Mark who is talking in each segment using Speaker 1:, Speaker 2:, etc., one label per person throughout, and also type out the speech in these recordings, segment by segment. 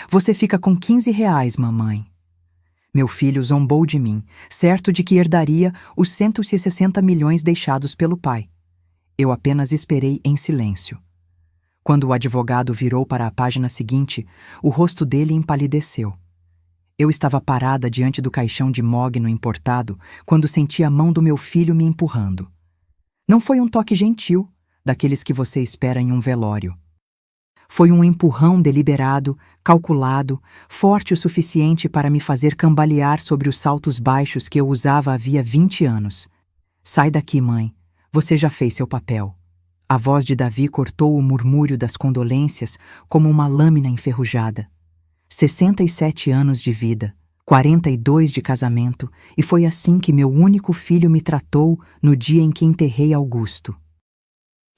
Speaker 1: Você fica com R$ 15, mamãe. Meu filho zombou de mim, certo de que herdaria os 160 milhões deixados pelo pai. Eu apenas esperei em silêncio. Quando o advogado virou para a página seguinte, o rosto dele empalideceu. Eu estava parada diante do caixão de mogno importado quando senti a mão do meu filho me empurrando. Não foi um toque gentil, daqueles que você espera em um velório. Foi um empurrão deliberado, calculado, forte o suficiente para me fazer cambalear sobre os saltos baixos que eu usava havia 20 anos. Sai daqui, mãe. Você já fez seu papel. A voz de Davi cortou o murmúrio das condolências como uma lâmina enferrujada. 67 anos de vida, 42 de casamento, e foi assim que meu único filho me tratou no dia em que enterrei Augusto.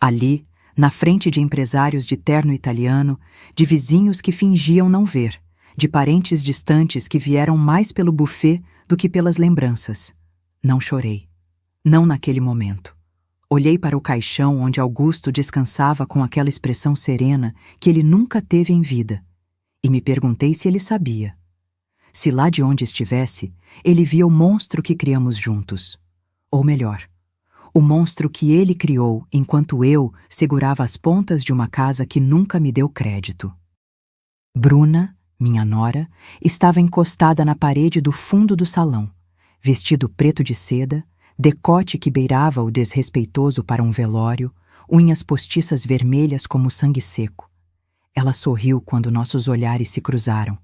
Speaker 1: Ali, na frente de empresários de terno italiano, de vizinhos que fingiam não ver, de parentes distantes que vieram mais pelo buffet do que pelas lembranças. Não chorei. Não naquele momento. Olhei para o caixão onde Augusto descansava com aquela expressão serena que ele nunca teve em vida, e me perguntei se ele sabia. Se lá de onde estivesse, ele via o monstro que criamos juntos. Ou melhor, o monstro que ele criou enquanto eu segurava as pontas de uma casa que nunca me deu crédito. Bruna, minha nora, estava encostada na parede do fundo do salão, vestido preto de seda, decote que beirava o desrespeitoso para um velório, unhas postiças vermelhas como sangue seco. Ela sorriu quando nossos olhares se cruzaram.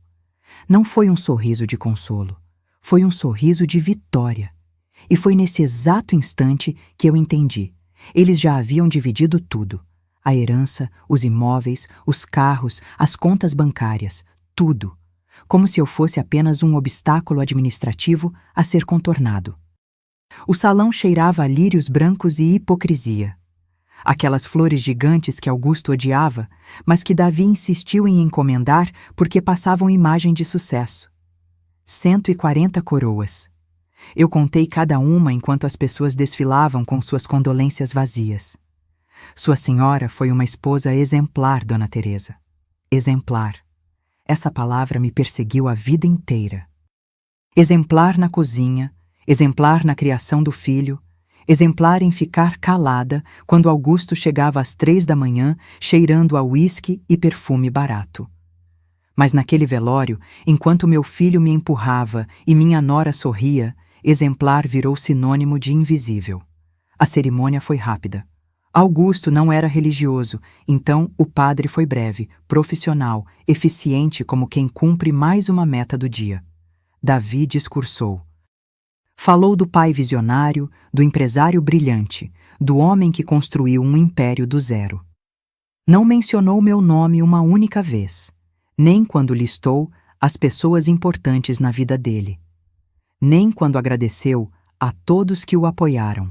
Speaker 1: Não foi um sorriso de consolo, foi um sorriso de vitória. E foi nesse exato instante que eu entendi. Eles já haviam dividido tudo. A herança, os imóveis, os carros, as contas bancárias, tudo. Como se eu fosse apenas um obstáculo administrativo a ser contornado. O salão cheirava a lírios brancos e hipocrisia. Aquelas flores gigantes que Augusto odiava, mas que Davi insistiu em encomendar porque passavam imagem de sucesso. 140 coroas. Eu contei cada uma enquanto as pessoas desfilavam com suas condolências vazias. Sua senhora foi uma esposa exemplar, Dona Teresa. Exemplar. Essa palavra me perseguiu a vida inteira. Exemplar na cozinha, exemplar na criação do filho, exemplar em ficar calada quando Augusto chegava às 3 da manhã cheirando a uísque e perfume barato. Mas naquele velório, enquanto meu filho me empurrava e minha nora sorria, exemplar virou sinônimo de invisível. A cerimônia foi rápida. Augusto não era religioso, então o padre foi breve, profissional, eficiente como quem cumpre mais uma meta do dia. Davi discursou. Falou do pai visionário, do empresário brilhante, do homem que construiu um império do zero. Não mencionou meu nome uma única vez, nem quando listou as pessoas importantes na vida dele. Nem quando agradeceu a todos que o apoiaram.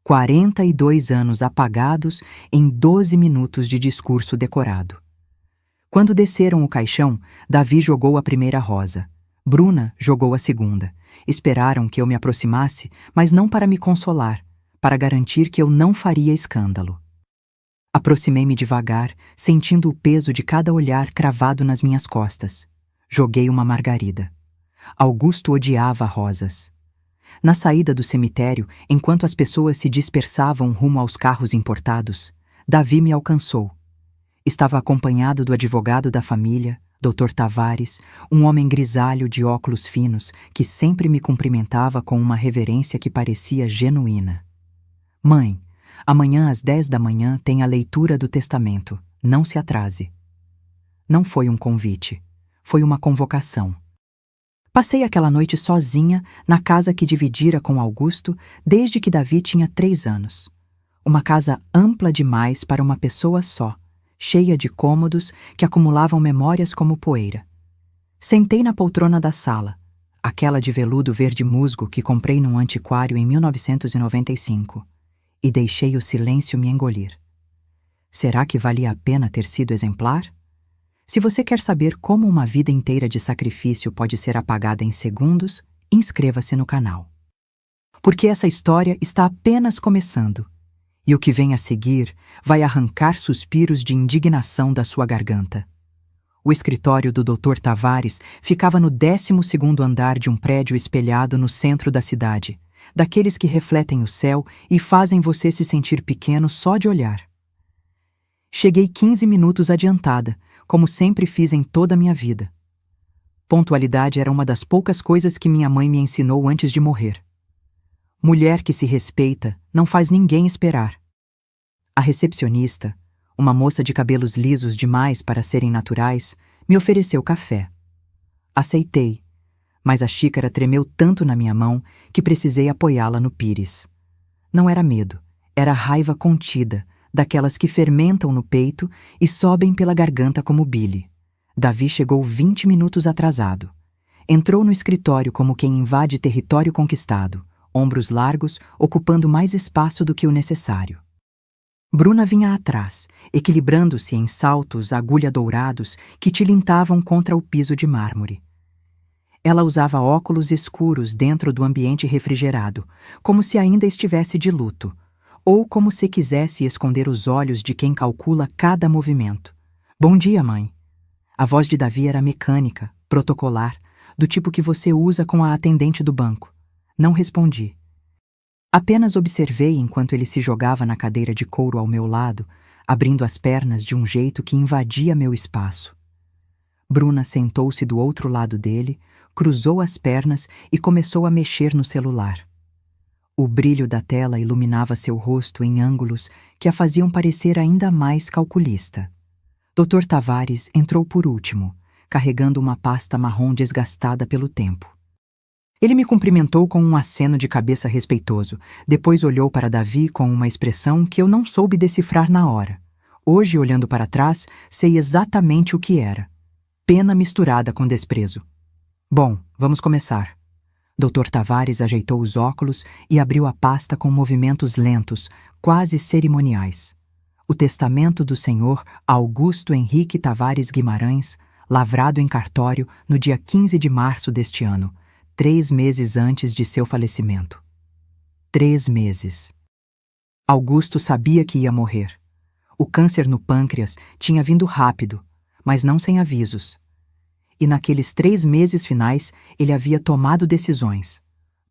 Speaker 1: 42 anos apagados em 12 minutos de discurso decorado. Quando desceram o caixão, Davi jogou a primeira rosa. Bruna jogou a segunda. Esperaram que eu me aproximasse, mas não para me consolar, para garantir que eu não faria escândalo. Aproximei-me devagar, sentindo o peso de cada olhar cravado nas minhas costas. Joguei uma margarida. Augusto odiava rosas. Na saída do cemitério, enquanto as pessoas se dispersavam rumo aos carros importados, Davi me alcançou. Estava acompanhado do advogado da família, Dr. Tavares, um homem grisalho de óculos finos que sempre me cumprimentava com uma reverência que parecia genuína. Mãe, amanhã às 10 da manhã tem a leitura do testamento. Não se atrase. Não foi um convite. Foi uma convocação. Passei aquela noite sozinha na casa que dividira com Augusto desde que Davi tinha 3 anos. Uma casa ampla demais para uma pessoa só, cheia de cômodos que acumulavam memórias como poeira. Sentei na poltrona da sala, aquela de veludo verde musgo que comprei num antiquário em 1995, e deixei o silêncio me engolir. Será que valia a pena ter sido exemplar? Se você quer saber como uma vida inteira de sacrifício pode ser apagada em segundos, inscreva-se no canal. Porque essa história está apenas começando, e o que vem a seguir vai arrancar suspiros de indignação da sua garganta. O escritório do Dr. Tavares ficava no 12º andar de um prédio espelhado no centro da cidade, daqueles que refletem o céu e fazem você se sentir pequeno só de olhar. Cheguei 15 minutos adiantada, como sempre fiz em toda a minha vida. Pontualidade era uma das poucas coisas que minha mãe me ensinou antes de morrer. Mulher que se respeita não faz ninguém esperar. A recepcionista, uma moça de cabelos lisos demais para serem naturais, me ofereceu café. Aceitei, mas a xícara tremeu tanto na minha mão que precisei apoiá-la no pires. Não era medo, era raiva contida, daquelas que fermentam no peito e sobem pela garganta como bile. Davi chegou 20 minutos atrasado. Entrou no escritório como quem invade território conquistado, ombros largos, ocupando mais espaço do que o necessário. Bruna vinha atrás, equilibrando-se em saltos agulha-dourados que tilintavam contra o piso de mármore. Ela usava óculos escuros dentro do ambiente refrigerado, como se ainda estivesse de luto, ou como se quisesse esconder os olhos de quem calcula cada movimento. Bom dia, mãe. A voz de Davi era mecânica, protocolar, do tipo que você usa com a atendente do banco. Não respondi. Apenas observei enquanto ele se jogava na cadeira de couro ao meu lado, abrindo as pernas de um jeito que invadia meu espaço. Bruna sentou-se do outro lado dele, cruzou as pernas e começou a mexer no celular. O brilho da tela iluminava seu rosto em ângulos que a faziam parecer ainda mais calculista. Dr. Tavares entrou por último, carregando uma pasta marrom desgastada pelo tempo. Ele me cumprimentou com um aceno de cabeça respeitoso, depois olhou para Davi com uma expressão que eu não soube decifrar na hora. Hoje, olhando para trás, sei exatamente o que era. Pena misturada com desprezo. Bom, vamos começar. Dr. Tavares ajeitou os óculos e abriu a pasta com movimentos lentos, quase cerimoniais. O testamento do Sr. Augusto Henrique Tavares Guimarães, lavrado em cartório no dia 15 de março deste ano, 3 meses antes de seu falecimento. 3 meses. Augusto sabia que ia morrer. O câncer no pâncreas tinha vindo rápido, mas não sem avisos. E naqueles 3 meses finais ele havia tomado decisões.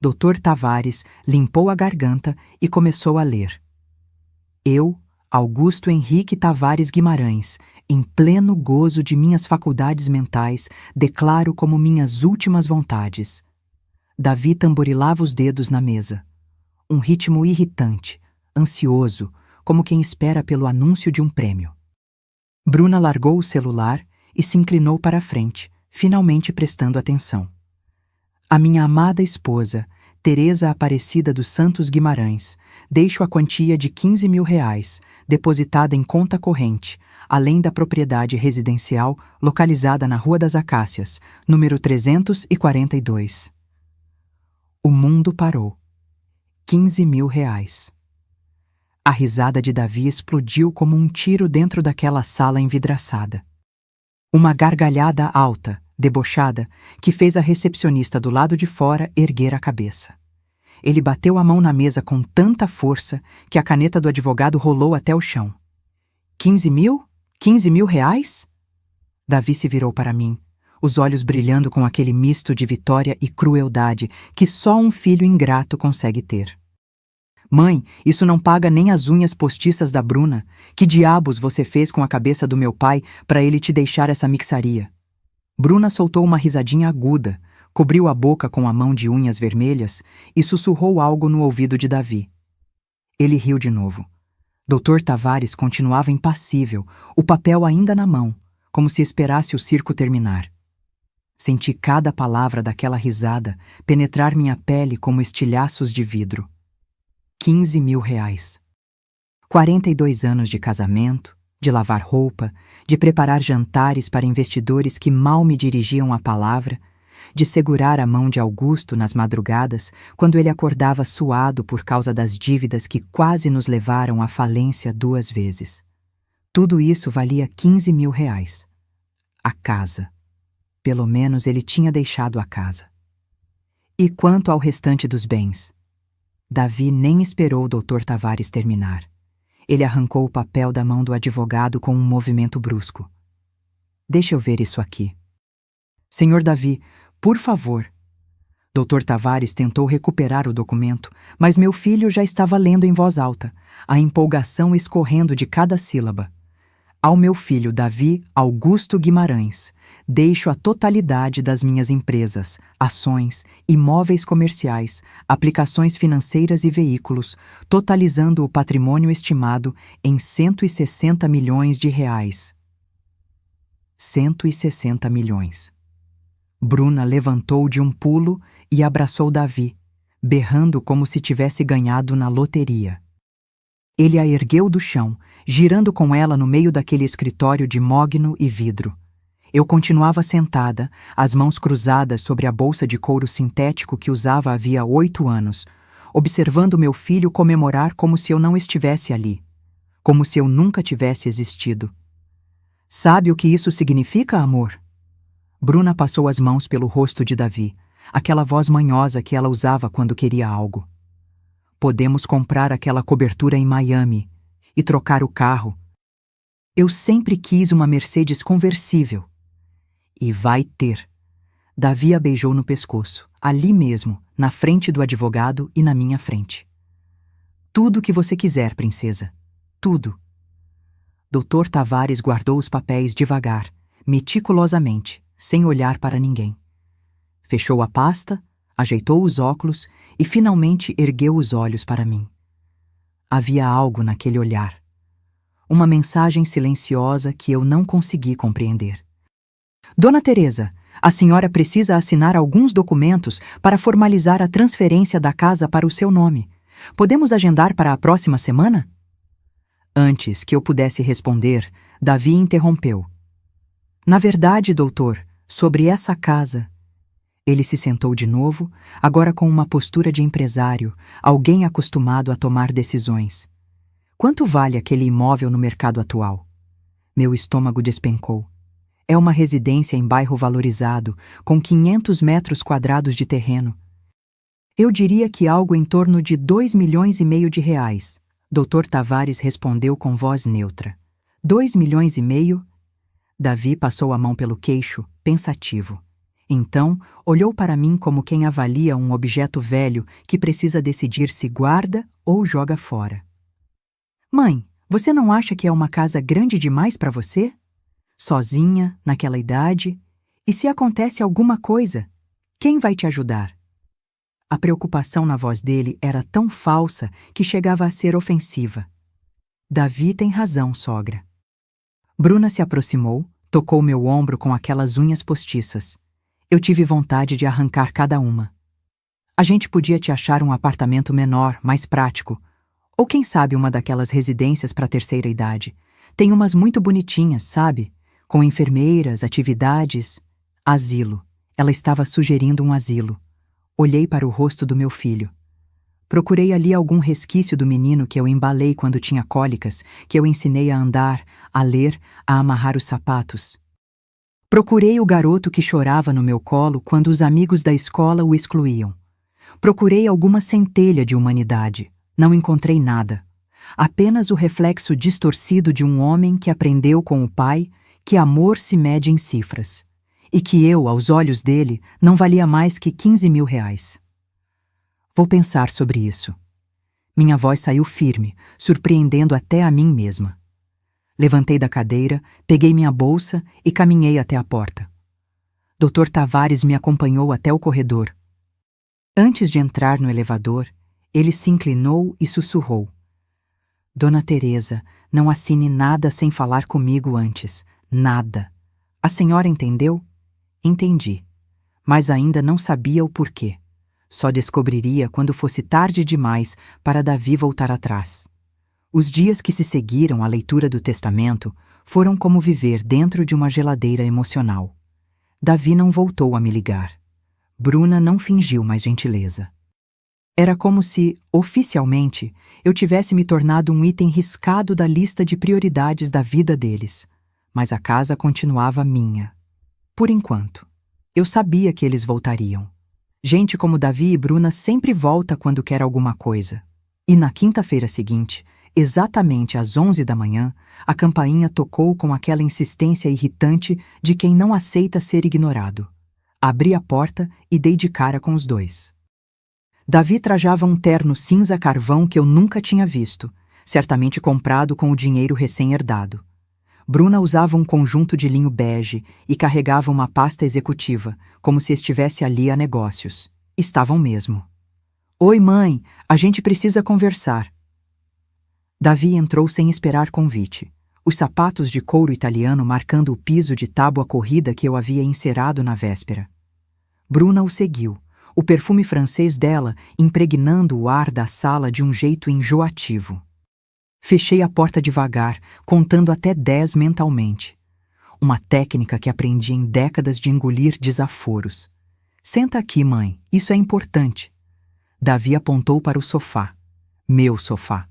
Speaker 1: Dr. Tavares limpou a garganta e começou a ler. Eu, Augusto Henrique Tavares Guimarães, em pleno gozo de minhas faculdades mentais, declaro como minhas últimas vontades. Davi tamborilava os dedos na mesa. Um ritmo irritante, ansioso, como quem espera pelo anúncio de um prêmio. Bruna largou o celular e se inclinou para a frente, finalmente prestando atenção. A minha amada esposa, Teresa Aparecida dos Santos Guimarães, deixo a quantia de R$ 15.000, depositada em conta corrente, além da propriedade residencial localizada na Rua das Acácias, número 342. O mundo parou. R$ 15.000. A risada de Davi explodiu como um tiro dentro daquela sala envidraçada. Uma gargalhada alta, debochada, que fez a recepcionista do lado de fora erguer a cabeça. Ele bateu a mão na mesa com tanta força que a caneta do advogado rolou até o chão. 15 mil? 15 mil reais? Davi se virou para mim, os olhos brilhando com aquele misto de vitória e crueldade que só um filho ingrato consegue ter. Mãe, isso não paga nem as unhas postiças da Bruna. Que diabos você fez com a cabeça do meu pai para ele te deixar essa mixaria? Bruna soltou uma risadinha aguda, cobriu a boca com a mão de unhas vermelhas e sussurrou algo no ouvido de Davi. Ele riu de novo. Dr. Tavares continuava impassível, o papel ainda na mão, como se esperasse o circo terminar. Senti cada palavra daquela risada penetrar minha pele como estilhaços de vidro. R$ 15.000. 42 anos de casamento, de lavar roupa, de preparar jantares para investidores que mal me dirigiam a palavra, de segurar a mão de Augusto nas madrugadas quando ele acordava suado por causa das dívidas que quase nos levaram à falência 2 vezes. Tudo isso valia R$ 15.000. A casa. Pelo menos ele tinha deixado a casa. E quanto ao restante dos bens? Davi nem esperou o Dr. Tavares terminar. Ele arrancou o papel da mão do advogado com um movimento brusco. Deixa eu ver isso aqui. Senhor Davi, por favor. Dr. Tavares tentou recuperar o documento, mas meu filho já estava lendo em voz alta, a empolgação escorrendo de cada sílaba. Ao meu filho Davi Augusto Guimarães, deixo a totalidade das minhas empresas, ações, imóveis comerciais, aplicações financeiras e veículos, totalizando o patrimônio estimado em 160 milhões de reais. 160 milhões. Bruna levantou de um pulo e abraçou Davi, berrando como se tivesse ganhado na loteria. Ele a ergueu do chão, girando com ela no meio daquele escritório de mogno e vidro. Eu continuava sentada, as mãos cruzadas sobre a bolsa de couro sintético que usava havia 8 anos, observando meu filho comemorar como se eu não estivesse ali, como se eu nunca tivesse existido. Sabe o que isso significa, amor? Bruna passou as mãos pelo rosto de Davi, aquela voz manhosa que ela usava quando queria algo. Podemos comprar aquela cobertura em Miami e trocar o carro. Eu sempre quis uma Mercedes conversível. E vai ter. Davi a beijou no pescoço, ali mesmo, na frente do advogado e na minha frente. Tudo o que você quiser, princesa. Tudo. Dr. Tavares guardou os papéis devagar, meticulosamente, sem olhar para ninguém. Fechou a pasta, ajeitou os óculos e finalmente ergueu os olhos para mim. Havia algo naquele olhar. Uma mensagem silenciosa que eu não consegui compreender. Dona Teresa, a senhora precisa assinar alguns documentos para formalizar a transferência da casa para o seu nome. Podemos agendar para a próxima semana? Antes que eu pudesse responder, Davi interrompeu. Na verdade, doutor, sobre essa casa... Ele se sentou de novo, agora com uma postura de empresário, alguém acostumado a tomar decisões. Quanto vale aquele imóvel no mercado atual? Meu estômago despencou. É uma residência em bairro valorizado, com 500 metros quadrados de terreno. Eu diria que algo em torno de 2,5 milhões de reais. Dr. Tavares respondeu com voz neutra. 2,5 milhões? Davi passou a mão pelo queixo, pensativo. Então, olhou para mim como quem avalia um objeto velho que precisa decidir se guarda ou joga fora. Mãe, você não acha que é uma casa grande demais para você? Sozinha, naquela idade? E se acontece alguma coisa, quem vai te ajudar? A preocupação na voz dele era tão falsa que chegava a ser ofensiva. Davi tem razão, sogra. Bruna se aproximou, tocou meu ombro com aquelas unhas postiças. Eu tive vontade de arrancar cada uma. A gente podia te achar um apartamento menor, mais prático. Ou quem sabe uma daquelas residências para terceira idade. Tem umas muito bonitinhas, sabe? Com enfermeiras, atividades. Asilo. Ela estava sugerindo um asilo. Olhei para o rosto do meu filho. Procurei ali algum resquício do menino que eu embalei quando tinha cólicas, que eu ensinei a andar, a ler, a amarrar os sapatos. Procurei o garoto que chorava no meu colo quando os amigos da escola o excluíam. Procurei alguma centelha de humanidade. Não encontrei nada. Apenas o reflexo distorcido de um homem que aprendeu com o pai que amor se mede em cifras. E que eu, aos olhos dele, não valia mais que 15 mil reais. Vou pensar sobre isso. Minha voz saiu firme, surpreendendo até a mim mesma. Levantei da cadeira, peguei minha bolsa e caminhei até a porta. Dr. Tavares me acompanhou até o corredor. Antes de entrar no elevador, ele se inclinou e sussurrou. Dona Teresa, não assine nada sem falar comigo antes. Nada. A senhora entendeu? Entendi. Mas ainda não sabia o porquê. Só descobriria quando fosse tarde demais para Davi voltar atrás. Os dias que se seguiram à leitura do testamento foram como viver dentro de uma geladeira emocional. Davi não voltou a me ligar. Bruna não fingiu mais gentileza. Era como se, oficialmente, eu tivesse me tornado um item riscado da lista de prioridades da vida deles. Mas a casa continuava minha. Por enquanto. Eu sabia que eles voltariam. Gente como Davi e Bruna sempre volta quando quer alguma coisa. E na quinta-feira seguinte, Exatamente às 11 da manhã, a campainha tocou com aquela insistência irritante de quem não aceita ser ignorado. Abri a porta e dei de cara com os dois. Davi trajava um terno cinza carvão que eu nunca tinha visto, certamente comprado com o dinheiro recém-herdado. Bruna usava um conjunto de linho bege e carregava uma pasta executiva, como se estivesse ali a negócios. Estavam mesmo. Oi, mãe, a gente precisa conversar. Davi entrou sem esperar convite. Os sapatos de couro italiano marcando o piso de tábua corrida que eu havia encerado na véspera. Bruna o seguiu, o perfume francês dela impregnando o ar da sala de um jeito enjoativo. Fechei a porta devagar, contando até 10 mentalmente. Uma técnica que aprendi em décadas de engolir desaforos. Senta aqui, mãe, isso é importante. Davi apontou para o sofá. Meu sofá.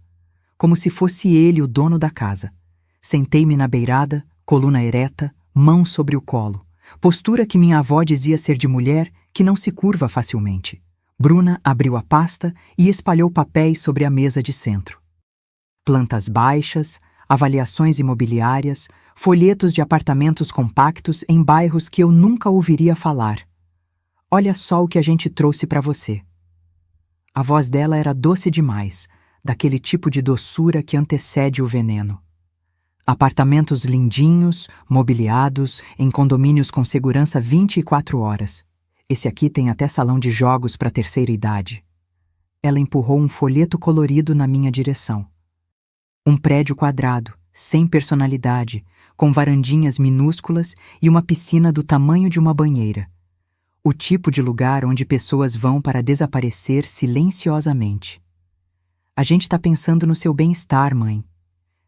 Speaker 1: Como se fosse ele o dono da casa. Sentei-me na beirada, coluna ereta, mão sobre o colo. Postura que minha avó dizia ser de mulher que não se curva facilmente. Bruna abriu a pasta e espalhou papéis sobre a mesa de centro. Plantas baixas, avaliações imobiliárias, folhetos de apartamentos compactos em bairros que eu nunca ouviria falar. Olha só o que a gente trouxe para você. A voz dela era doce demais, daquele tipo de doçura que antecede o veneno. Apartamentos lindinhos, mobiliados, em condomínios com segurança 24 horas. Esse aqui tem até salão de jogos para terceira idade. Ela empurrou um folheto colorido na minha direção. Um prédio quadrado, sem personalidade, com varandinhas minúsculas e uma piscina do tamanho de uma banheira. O tipo de lugar onde pessoas vão para desaparecer silenciosamente. A gente está pensando no seu bem-estar, mãe.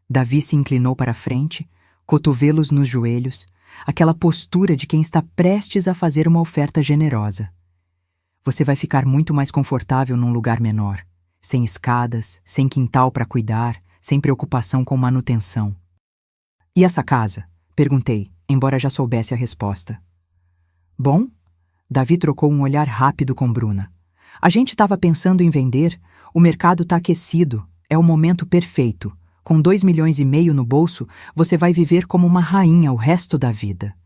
Speaker 1: Davi se inclinou para a frente, cotovelos nos joelhos, aquela postura de quem está prestes a fazer uma oferta generosa. Você vai ficar muito mais confortável num lugar menor, sem escadas, sem quintal para cuidar, sem preocupação com manutenção. E essa casa? Perguntei, embora já soubesse a resposta. Bom? Davi trocou um olhar rápido com Bruna. A gente estava pensando em vender, o mercado está aquecido, é o momento perfeito. Com 2,5 milhões no bolso, você vai viver como uma rainha o resto da vida.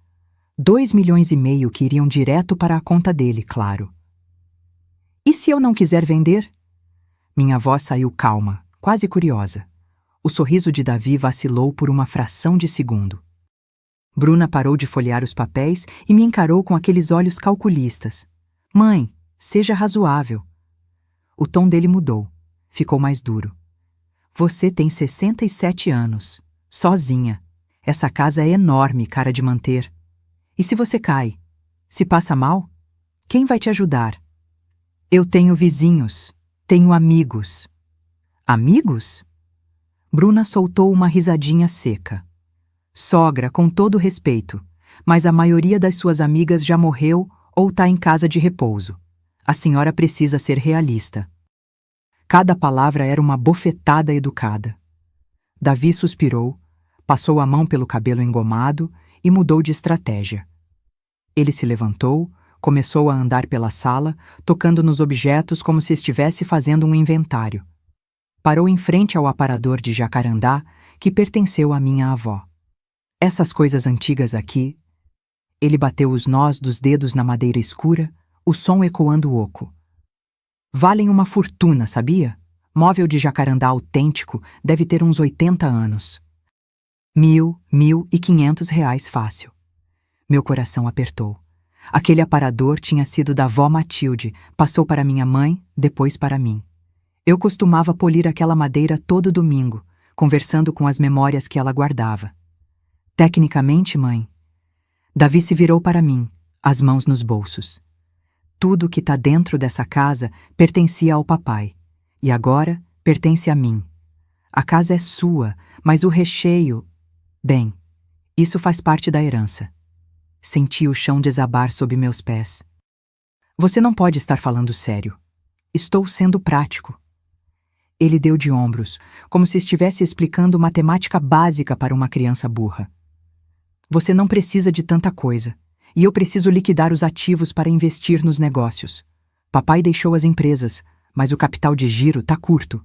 Speaker 1: 2,5 milhões que iriam direto para a conta dele, claro. E se eu não quiser vender? Minha voz saiu calma, quase curiosa. O sorriso de Davi vacilou por uma fração de segundo. Bruna parou de folhear os papéis e me encarou com aqueles olhos calculistas. Mãe, seja razoável. O tom dele mudou, ficou mais duro. Você tem 67 anos, sozinha. Essa casa é enorme, cara de manter. E se você cai? Se passa mal? Quem vai te ajudar? Eu tenho vizinhos, tenho amigos. Amigos? Bruna soltou uma risadinha seca. Sogra, com todo respeito, mas a maioria das suas amigas já morreu ou está em casa de repouso. A senhora precisa ser realista. Cada palavra era uma bofetada educada. Davi suspirou, passou a mão pelo cabelo engomado e mudou de estratégia. Ele se levantou, começou a andar pela sala, tocando nos objetos como se estivesse fazendo um inventário. Parou em frente ao aparador de jacarandá que pertenceu à minha avó. Essas coisas antigas aqui... Ele bateu os nós dos dedos na madeira escura, o som ecoando oco. Valem uma fortuna, sabia? Móvel de jacarandá autêntico deve ter uns 80 anos. 1.500 reais fácil. Meu coração apertou. Aquele aparador tinha sido da vó Matilde, passou para minha mãe, depois para mim. Eu costumava polir aquela madeira todo domingo, conversando com as memórias que ela guardava. Tecnicamente, mãe... Davi se virou para mim, as mãos nos bolsos. Tudo que está dentro dessa casa pertencia ao papai, e agora pertence a mim. A casa é sua, mas o recheio... Bem, isso faz parte da herança. Senti o chão desabar sob meus pés. Você não pode estar falando sério. Estou sendo prático. Ele deu de ombros, como se estivesse explicando matemática básica para uma criança burra. Você não precisa de tanta coisa, e eu preciso liquidar os ativos para investir nos negócios. Papai deixou as empresas, mas o capital de giro está curto.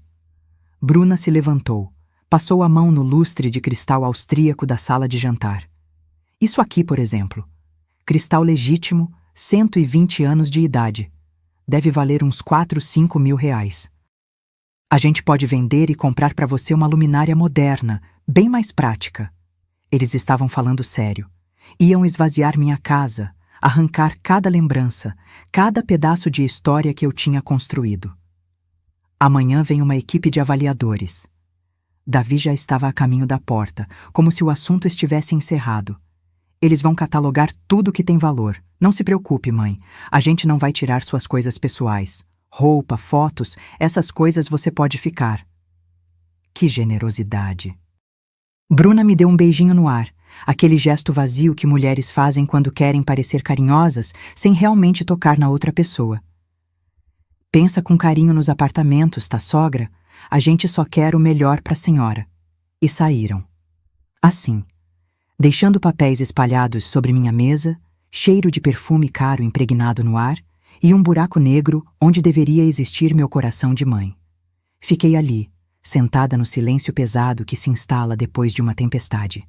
Speaker 1: Bruna se levantou, passou a mão no lustre de cristal austríaco da sala de jantar. Isso aqui, por exemplo. Cristal legítimo, 120 anos de idade. Deve valer uns 4, 5 mil reais. A gente pode vender e comprar para você uma luminária moderna, bem mais prática. Eles estavam falando sério. Iam esvaziar minha casa, arrancar cada lembrança, cada pedaço de história que eu tinha construído. Amanhã vem uma equipe de avaliadores. Davi já estava a caminho da porta, como se o assunto estivesse encerrado. Eles vão catalogar tudo que tem valor. Não se preocupe, mãe. A gente não vai tirar suas coisas pessoais. Roupa, fotos, essas coisas você pode ficar. Que generosidade. Bruna me deu um beijinho no ar, aquele gesto vazio que mulheres fazem quando querem parecer carinhosas sem realmente tocar na outra pessoa. Pensa com carinho nos apartamentos, tá, sogra? A gente só quer o melhor para a senhora. E saíram. Assim, deixando papéis espalhados sobre minha mesa, cheiro de perfume caro impregnado no ar e um buraco negro onde deveria existir meu coração de mãe. Fiquei ali, sentada no silêncio pesado que se instala depois de uma tempestade.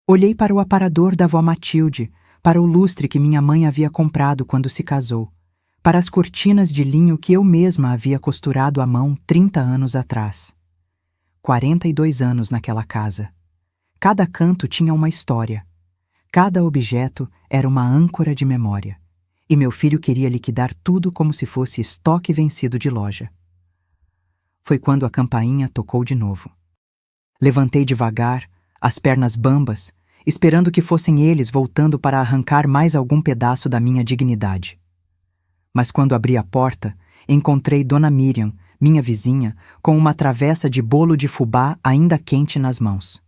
Speaker 1: Olhei para o aparador da avó Matilde, para o lustre que minha mãe havia comprado quando se casou, para as cortinas de linho que eu mesma havia costurado à mão 30 anos atrás. 42 anos naquela casa. Cada canto tinha uma história. Cada objeto era uma âncora de memória. E meu filho queria liquidar tudo como se fosse estoque vencido de loja. Foi quando a campainha tocou de novo. Levantei devagar, as pernas bambas, esperando que fossem eles voltando para arrancar mais algum pedaço da minha dignidade. Mas quando abri a porta, encontrei Dona Miriam, minha vizinha, com uma travessa de bolo de fubá ainda quente nas mãos.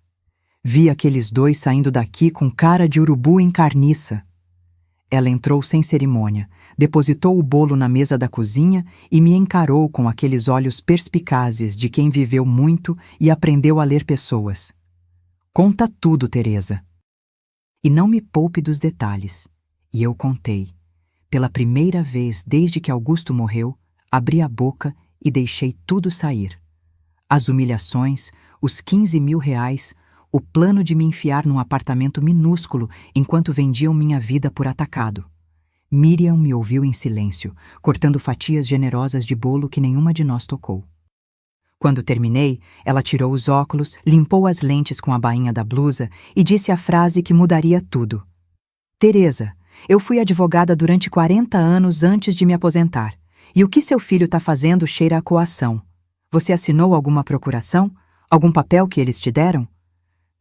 Speaker 1: Vi aqueles dois saindo daqui com cara de urubu em carniça. Ela entrou sem cerimônia, depositou o bolo na mesa da cozinha e me encarou com aqueles olhos perspicazes de quem viveu muito e aprendeu a ler pessoas. Conta tudo, Teresa. E não me poupe dos detalhes. E eu contei. Pela primeira vez desde que Augusto morreu, abri a boca e deixei tudo sair. As humilhações, os 15 mil reais, o plano de me enfiar num apartamento minúsculo enquanto vendiam minha vida por atacado. Miriam me ouviu em silêncio, cortando fatias generosas de bolo que nenhuma de nós tocou. Quando terminei, ela tirou os óculos, limpou as lentes com a bainha da blusa e disse a frase que mudaria tudo. Teresa, eu fui advogada durante 40 anos antes de me aposentar. E o que seu filho está fazendo cheira a coação. Você assinou alguma procuração? Algum papel que eles te deram?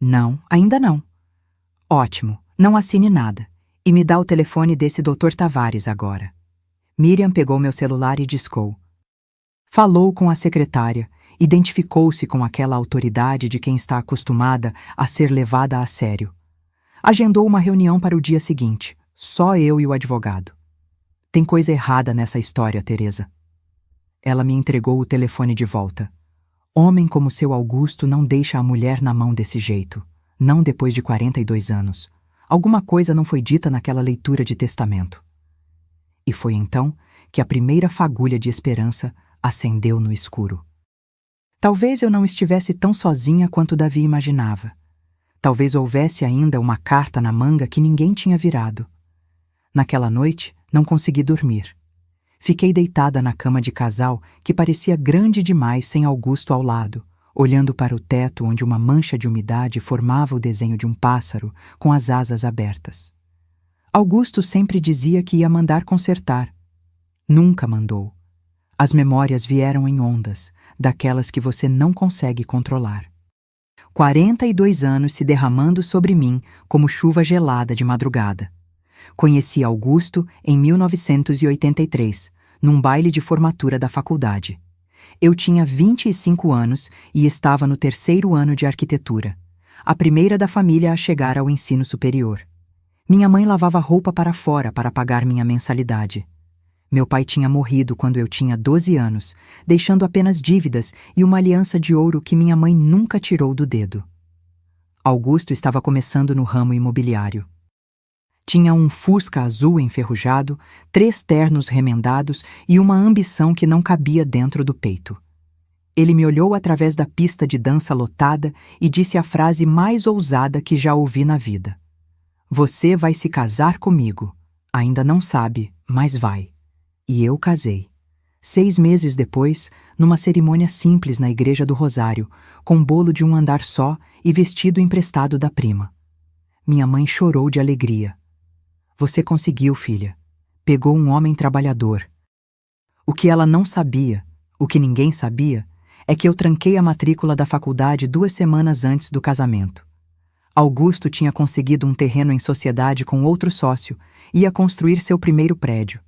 Speaker 1: Não, ainda não. Ótimo, não assine nada. E me dá o telefone desse Dr. Tavares agora. Miriam pegou meu celular e discou. Falou com a secretária, identificou-se com aquela autoridade de quem está acostumada a ser levada a sério. Agendou uma reunião para o dia seguinte, só eu e o advogado. Tem coisa errada nessa história, Teresa. Ela me entregou o telefone de volta. Homem como seu Augusto não deixa a mulher na mão desse jeito, não depois de 42 anos. Alguma coisa não foi dita naquela leitura de testamento. E foi então que a primeira fagulha de esperança acendeu no escuro. Talvez eu não estivesse tão sozinha quanto Davi imaginava. Talvez houvesse ainda uma carta na manga que ninguém tinha virado. Naquela noite, não consegui dormir. Fiquei deitada na cama de casal que parecia grande demais sem Augusto ao lado, olhando para o teto onde uma mancha de umidade formava o desenho de um pássaro com as asas abertas. Augusto sempre dizia que ia mandar consertar. Nunca mandou. As memórias vieram em ondas, daquelas que você não consegue controlar. 42 anos se derramando sobre mim como chuva gelada de madrugada. Conheci Augusto em 1983, num baile de formatura da faculdade. Eu tinha 25 anos e estava no 3º ano de arquitetura, a primeira da família a chegar ao ensino superior. Minha mãe lavava roupa para fora para pagar minha mensalidade. Meu pai tinha morrido quando eu tinha 12 anos, deixando apenas dívidas e uma aliança de ouro que minha mãe nunca tirou do dedo. Augusto estava começando no ramo imobiliário. Tinha um Fusca azul enferrujado, 3 ternos remendados e uma ambição que não cabia dentro do peito. Ele me olhou através da pista de dança lotada e disse a frase mais ousada que já ouvi na vida. Você vai se casar comigo. Ainda não sabe, mas vai. E eu casei. 6 meses depois, numa cerimônia simples na Igreja do Rosário, com bolo de um andar só e vestido emprestado da prima. Minha mãe chorou de alegria. Você conseguiu, filha. Pegou um homem trabalhador. O que ela não sabia, o que ninguém sabia, é que eu tranquei a matrícula da faculdade 2 semanas antes do casamento. Augusto tinha conseguido um terreno em sociedade com outro sócio e ia construir seu primeiro prédio.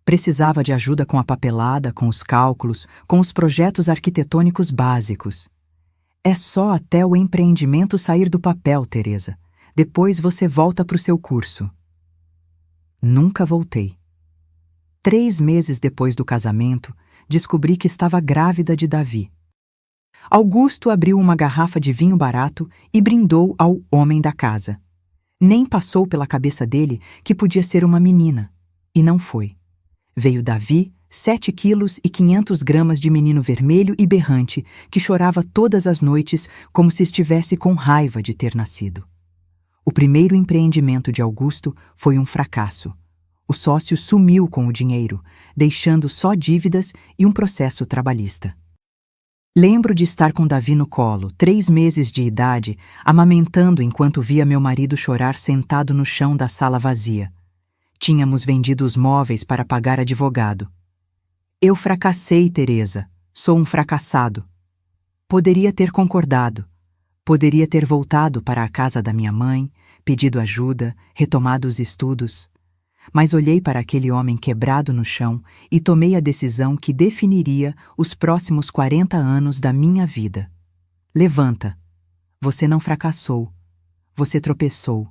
Speaker 1: Precisava de ajuda com a papelada, com os cálculos, com os projetos arquitetônicos básicos. É só até o empreendimento sair do papel, Teresa. Depois você volta para o seu curso. Nunca voltei. 3 meses depois do casamento, descobri que estava grávida de Davi. Augusto abriu uma garrafa de vinho barato e brindou ao homem da casa. Nem passou pela cabeça dele que podia ser uma menina. E não foi. Veio Davi, 7 quilos e 500 gramas de menino vermelho e berrante, que chorava todas as noites como se estivesse com raiva de ter nascido. O primeiro empreendimento de Augusto foi um fracasso. O sócio sumiu com o dinheiro, deixando só dívidas e um processo trabalhista. Lembro de estar com Davi no colo, 3 meses de idade, amamentando enquanto via meu marido chorar sentado no chão da sala vazia. Tínhamos vendido os móveis para pagar advogado. Eu fracassei, Teresa. Sou um fracassado. Poderia ter concordado. Poderia ter voltado para a casa da minha mãe, pedido ajuda, retomado os estudos. Mas olhei para aquele homem quebrado no chão e tomei a decisão que definiria os próximos 40 anos da minha vida. Levanta. Você não fracassou. Você tropeçou.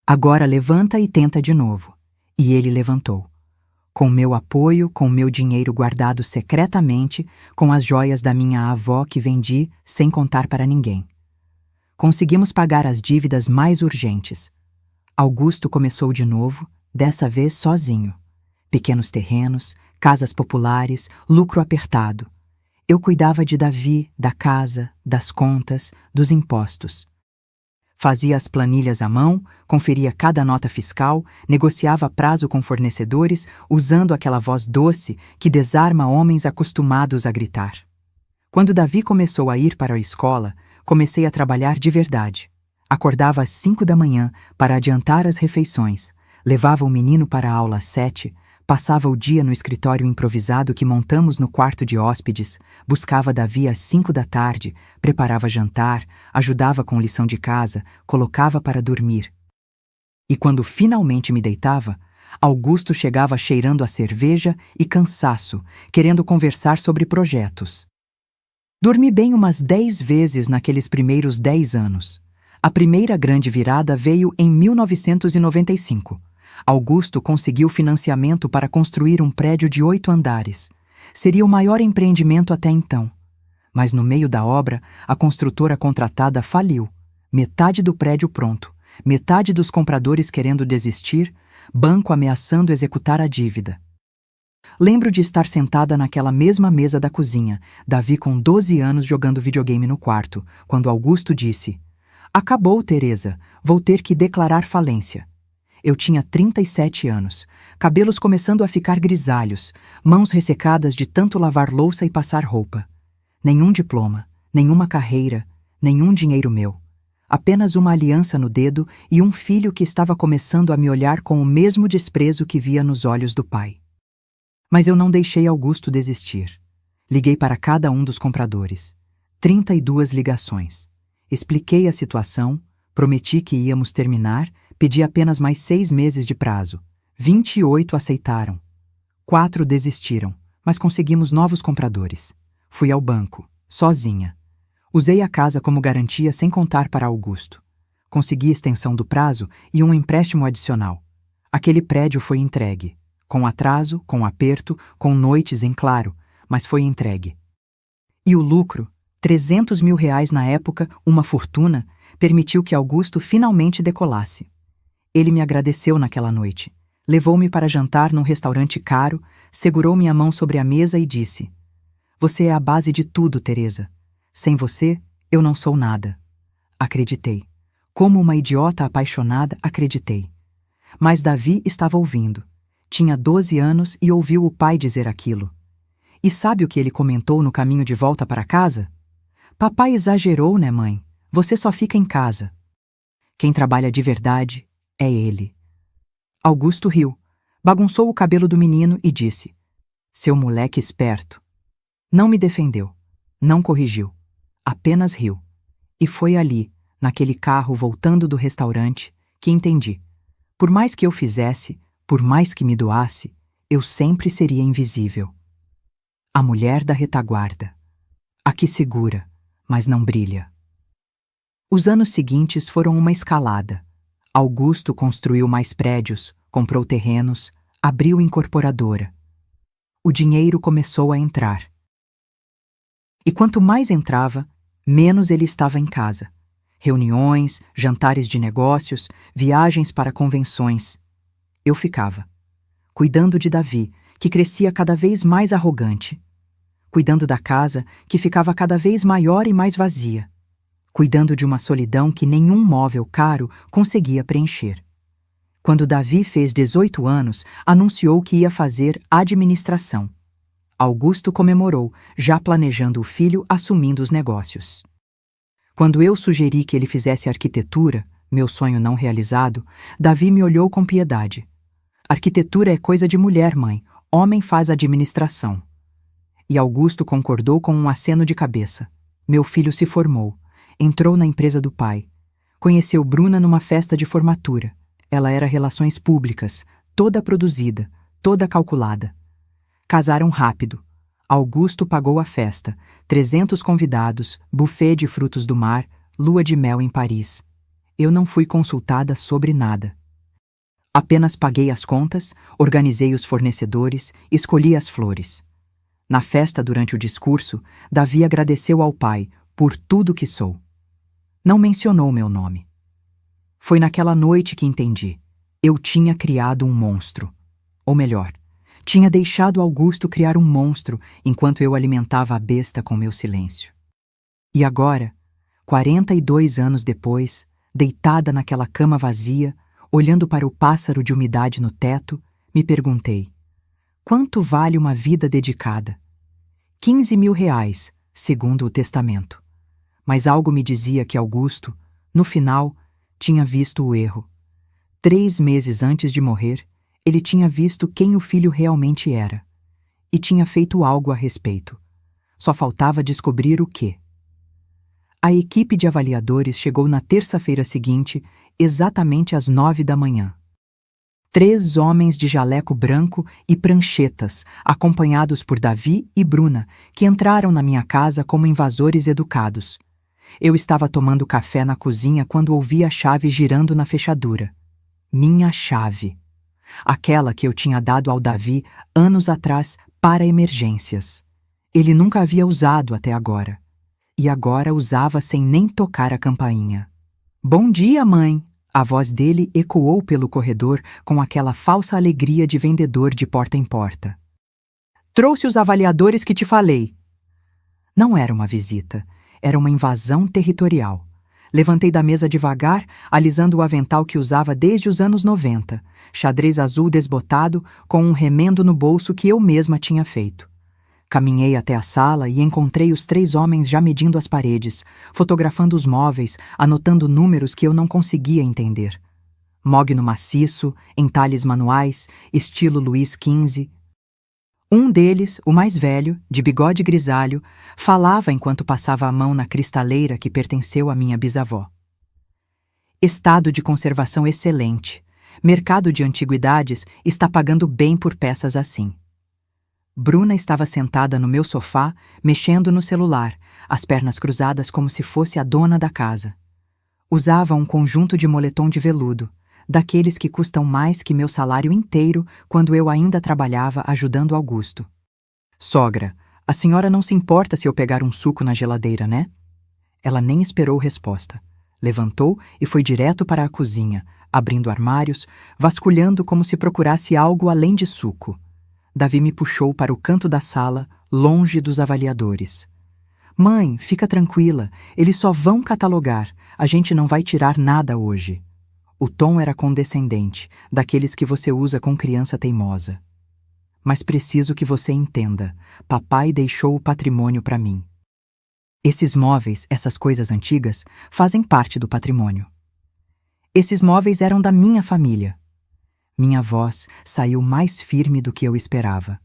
Speaker 1: Agora levanta e tenta de novo. E ele levantou. Com meu apoio, com meu dinheiro guardado secretamente, com as joias da minha avó que vendi sem contar para ninguém. Conseguimos pagar as dívidas mais urgentes. Augusto começou de novo, dessa vez sozinho. Pequenos terrenos, casas populares, lucro apertado. Eu cuidava de Davi, da casa, das contas, dos impostos. Fazia as planilhas à mão, conferia cada nota fiscal, negociava prazo com fornecedores, usando aquela voz doce que desarma homens acostumados a gritar. Quando Davi começou a ir para a escola, comecei a trabalhar de verdade. Acordava às 5 da manhã para adiantar as refeições, levava o menino para a aula às 7, passava o dia no escritório improvisado que montamos no quarto de hóspedes, buscava Davi às 5 da tarde, preparava jantar, ajudava com lição de casa, colocava para dormir. E quando finalmente me deitava, Augusto chegava cheirando a cerveja e cansaço, querendo conversar sobre projetos. Dormi bem umas 10 vezes naqueles primeiros 10 anos. A primeira grande virada veio em 1995. Augusto conseguiu financiamento para construir um prédio de 8 andares. Seria o maior empreendimento até então. Mas no meio da obra, a construtora contratada faliu. Metade do prédio pronto, metade dos compradores querendo desistir, banco ameaçando executar a dívida. Lembro de estar sentada naquela mesma mesa da cozinha, Davi com 12 anos jogando videogame no quarto, quando Augusto disse: "Acabou, Teresa, vou ter que declarar falência." Eu tinha 37 anos, cabelos começando a ficar grisalhos, mãos ressecadas de tanto lavar louça e passar roupa. Nenhum diploma, nenhuma carreira, nenhum dinheiro meu. Apenas uma aliança no dedo e um filho que estava começando a me olhar com o mesmo desprezo que via nos olhos do pai. Mas eu não deixei Augusto desistir. Liguei para cada um dos compradores. 32 ligações. Expliquei a situação, prometi que íamos terminar, pedi apenas mais 6 meses de prazo. 28 aceitaram. 4 desistiram, mas conseguimos novos compradores. Fui ao banco, sozinha. Usei a casa como garantia sem contar para Augusto. Consegui extensão do prazo e um empréstimo adicional. Aquele prédio foi entregue. Com atraso, com aperto, com noites em claro, mas foi entregue. E o lucro, R$300 mil na época, uma fortuna, permitiu que Augusto finalmente decolasse. Ele me agradeceu naquela noite. Levou-me para jantar num restaurante caro, segurou minha mão sobre a mesa e disse: Você é a base de tudo, Teresa. Sem você, eu não sou nada. Acreditei. Como uma idiota apaixonada, acreditei. Mas Davi estava ouvindo. Tinha 12 anos e ouviu o pai dizer aquilo. E sabe o que ele comentou no caminho de volta para casa? Papai exagerou, né, mãe? Você só fica em casa. Quem trabalha de verdade é ele. Augusto riu, bagunçou o cabelo do menino e disse: Seu moleque esperto. Não me defendeu, não corrigiu, apenas riu. E foi ali, naquele carro voltando do restaurante, que entendi. Por mais que eu fizesse, por mais que me doasse, eu sempre seria invisível. A mulher da retaguarda. A que segura, mas não brilha. Os anos seguintes foram uma escalada. Augusto construiu mais prédios, comprou terrenos, abriu incorporadora. O dinheiro começou a entrar. E quanto mais entrava, menos ele estava em casa. Reuniões, jantares de negócios, viagens para convenções. Eu ficava, cuidando de Davi, que crescia cada vez mais arrogante. Cuidando da casa, que ficava cada vez maior e mais vazia. Cuidando de uma solidão que nenhum móvel caro conseguia preencher. Quando Davi fez 18 anos, anunciou que ia fazer administração. Augusto comemorou, já planejando o filho assumindo os negócios. Quando eu sugeri que ele fizesse arquitetura, meu sonho não realizado, Davi me olhou com piedade. Arquitetura é coisa de mulher, mãe. Homem faz administração. E Augusto concordou com um aceno de cabeça. Meu filho se formou. Entrou na empresa do pai. Conheceu Bruna numa festa de formatura. Ela era relações públicas, toda produzida, toda calculada. Casaram rápido. Augusto pagou a festa, 300 convidados, buffet de frutos do mar, lua de mel em Paris. Eu não fui consultada sobre nada. Apenas paguei as contas, organizei os fornecedores, escolhi as flores. Na festa, durante o discurso, Davi agradeceu ao pai por tudo que sou. Não mencionou meu nome. Foi naquela noite que entendi. Eu tinha criado um monstro. Ou melhor, tinha deixado Augusto criar um monstro enquanto eu alimentava a besta com meu silêncio. E agora, 42 anos depois, deitada naquela cama vazia, olhando para o pássaro de umidade no teto, me perguntei: quanto vale uma vida dedicada? 15 mil reais, segundo o testamento. Mas algo me dizia que Augusto, no final, tinha visto o erro. 3 meses antes de morrer, ele tinha visto quem o filho realmente era. E tinha feito algo a respeito. Só faltava descobrir o quê. A equipe de avaliadores chegou na terça-feira seguinte, exatamente às 9 da manhã. 3 homens de jaleco branco e pranchetas, acompanhados por Davi e Bruna, que entraram na minha casa como invasores educados. Eu estava tomando café na cozinha quando ouvi a chave girando na fechadura. Minha chave. Aquela que eu tinha dado ao Davi anos atrás para emergências. Ele nunca havia usado até agora. E agora usava sem nem tocar a campainha. Bom dia, mãe! A voz dele ecoou pelo corredor com aquela falsa alegria de vendedor de porta em porta. Trouxe os avaliadores que te falei. Não era uma visita, era uma invasão territorial. Levantei da mesa devagar, alisando o avental que usava desde os anos 90, xadrez azul desbotado com um remendo no bolso que eu mesma tinha feito. Caminhei até a sala e encontrei os 3 homens já medindo as paredes, fotografando os móveis, anotando números que eu não conseguia entender. Mogno maciço, entalhes manuais, estilo Luís XV. Um deles, o mais velho, de bigode grisalho, falava enquanto passava a mão na cristaleira que pertenceu à minha bisavó. Estado de conservação excelente. Mercado de antiguidades está pagando bem por peças assim. Bruna estava sentada no meu sofá, mexendo no celular, as pernas cruzadas como se fosse a dona da casa. Usava um conjunto de moletom de veludo, daqueles que custam mais que meu salário inteiro quando eu ainda trabalhava ajudando Augusto. Sogra, a senhora não se importa se eu pegar um suco na geladeira, né? Ela nem esperou resposta. Levantou e foi direto para a cozinha, abrindo armários, vasculhando como se procurasse algo além de suco. Davi me puxou para o canto da sala, longe dos avaliadores. Mãe, fica tranquila, eles só vão catalogar, a gente não vai tirar nada hoje. O tom era condescendente, daqueles que você usa com criança teimosa. Mas preciso que você entenda, papai deixou o patrimônio para mim. Esses móveis, essas coisas antigas, fazem parte do patrimônio. Esses móveis eram da minha família. Minha voz saiu mais firme do que eu esperava.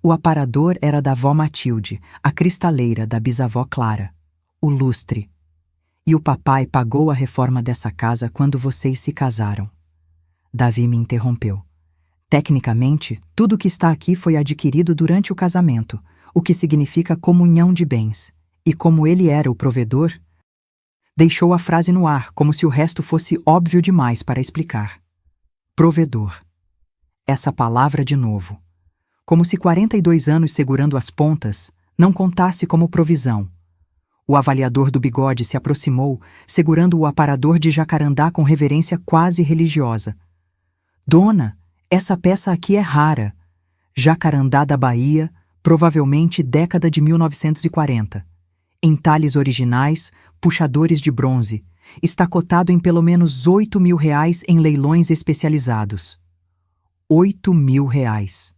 Speaker 1: O aparador era da avó Matilde, a cristaleira da bisavó Clara, o lustre. E o papai pagou a reforma dessa casa quando vocês se casaram. Davi me interrompeu. Tecnicamente, tudo que está aqui foi adquirido durante o casamento, o que significa comunhão de bens. E como ele era o provedor, deixou a frase no ar, como se o resto fosse óbvio demais para explicar. Provedor. Essa palavra de novo. Como se 42 anos segurando as pontas não contasse como provisão. O avaliador do bigode se aproximou, segurando o aparador de jacarandá com reverência quase religiosa. Dona, essa peça aqui é rara. Jacarandá da Bahia, provavelmente década de 1940. Entalhes originais, puxadores de bronze. Está cotado em pelo menos R$ 8.000 em leilões especializados. R$ 8.000.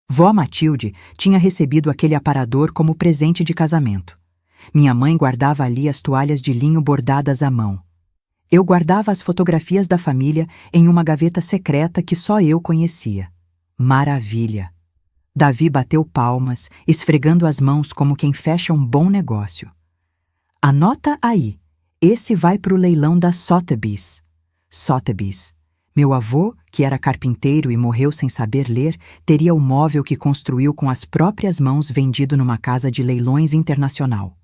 Speaker 1: Vó Matilde tinha recebido aquele aparador como presente de casamento. Minha mãe guardava ali as toalhas de linho bordadas à mão. Eu guardava as fotografias da família em uma gaveta secreta que só eu conhecia. Maravilha! Davi bateu palmas, esfregando as mãos como quem fecha um bom negócio. Anota aí, esse vai para o leilão da Sotheby's. Sotheby's. Meu avô, que era carpinteiro e morreu sem saber ler, teria o móvel que construiu com as próprias mãos vendido numa casa de leilões internacional.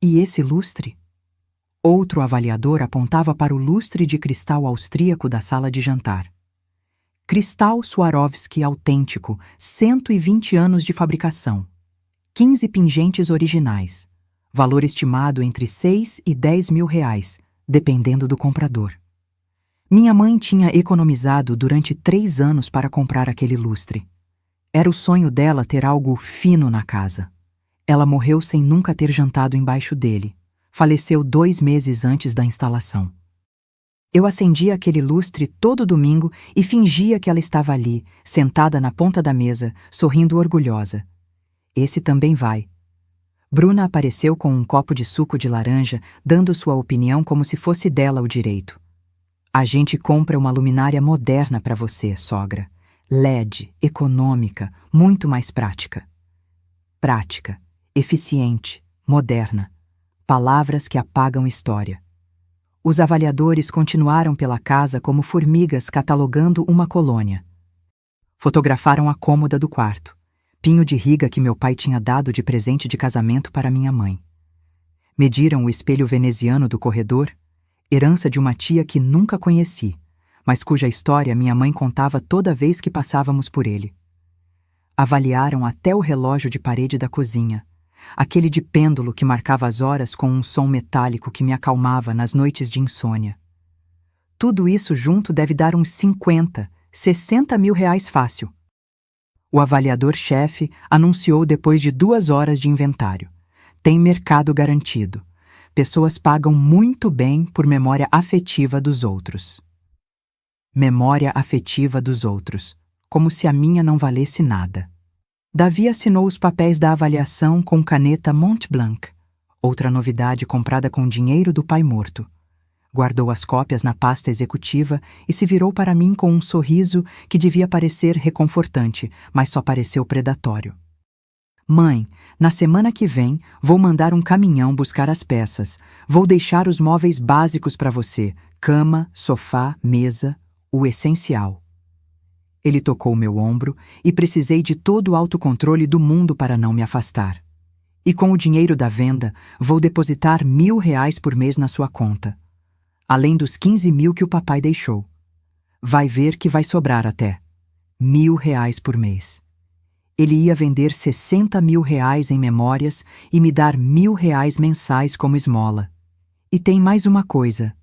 Speaker 1: E esse lustre? Outro avaliador apontava para o lustre de cristal austríaco da sala de jantar. Cristal Swarovski autêntico, 120 anos de fabricação. 15 pingentes originais. Valor estimado entre R$ 6 e R$ 10.000, dependendo do comprador. Minha mãe tinha economizado durante 3 anos para comprar aquele lustre. Era o sonho dela ter algo fino na casa. Ela morreu sem nunca ter jantado embaixo dele. Faleceu 2 meses antes da instalação. Eu acendia aquele lustre todo domingo e fingia que ela estava ali, sentada na ponta da mesa, sorrindo orgulhosa. Esse também vai. Bruna apareceu com um copo de suco de laranja, dando sua opinião como se fosse dela o direito. A gente compra uma luminária moderna para você, sogra. LED, econômica, muito mais prática. Prática, eficiente, moderna. Palavras que apagam história. Os avaliadores continuaram pela casa como formigas catalogando uma colônia. Fotografaram a cômoda do quarto, pinho de riga que meu pai tinha dado de presente de casamento para minha mãe. Mediram o espelho veneziano do corredor, herança de uma tia que nunca conheci, mas cuja história minha mãe contava toda vez que passávamos por ele. Avaliaram até o relógio de parede da cozinha, aquele de pêndulo que marcava as horas com um som metálico que me acalmava nas noites de insônia. Tudo isso junto deve dar uns 50, 60 mil reais fácil. O avaliador-chefe anunciou depois de 2 horas de inventário. Tem mercado garantido. Pessoas pagam muito bem por memória afetiva dos outros. Memória afetiva dos outros, como se a minha não valesse nada. Davi assinou os papéis da avaliação com caneta Montblanc, outra novidade comprada com dinheiro do pai morto. Guardou as cópias na pasta executiva e se virou para mim com um sorriso que devia parecer reconfortante, mas só pareceu predatório. Mãe, na semana que vem vou mandar um caminhão buscar as peças. Vou deixar os móveis básicos para você: cama, sofá, mesa, o essencial. Ele tocou meu ombro e precisei de todo o autocontrole do mundo para não me afastar. E com o dinheiro da venda, vou depositar R$ 1.000 por mês na sua conta, além dos 15 mil que o papai deixou. Vai ver que vai sobrar até R$ 1.000 por mês. Ele ia vender 60 mil reais em memórias e me dar R$ 1.000 mensais como esmola. E tem mais uma coisa.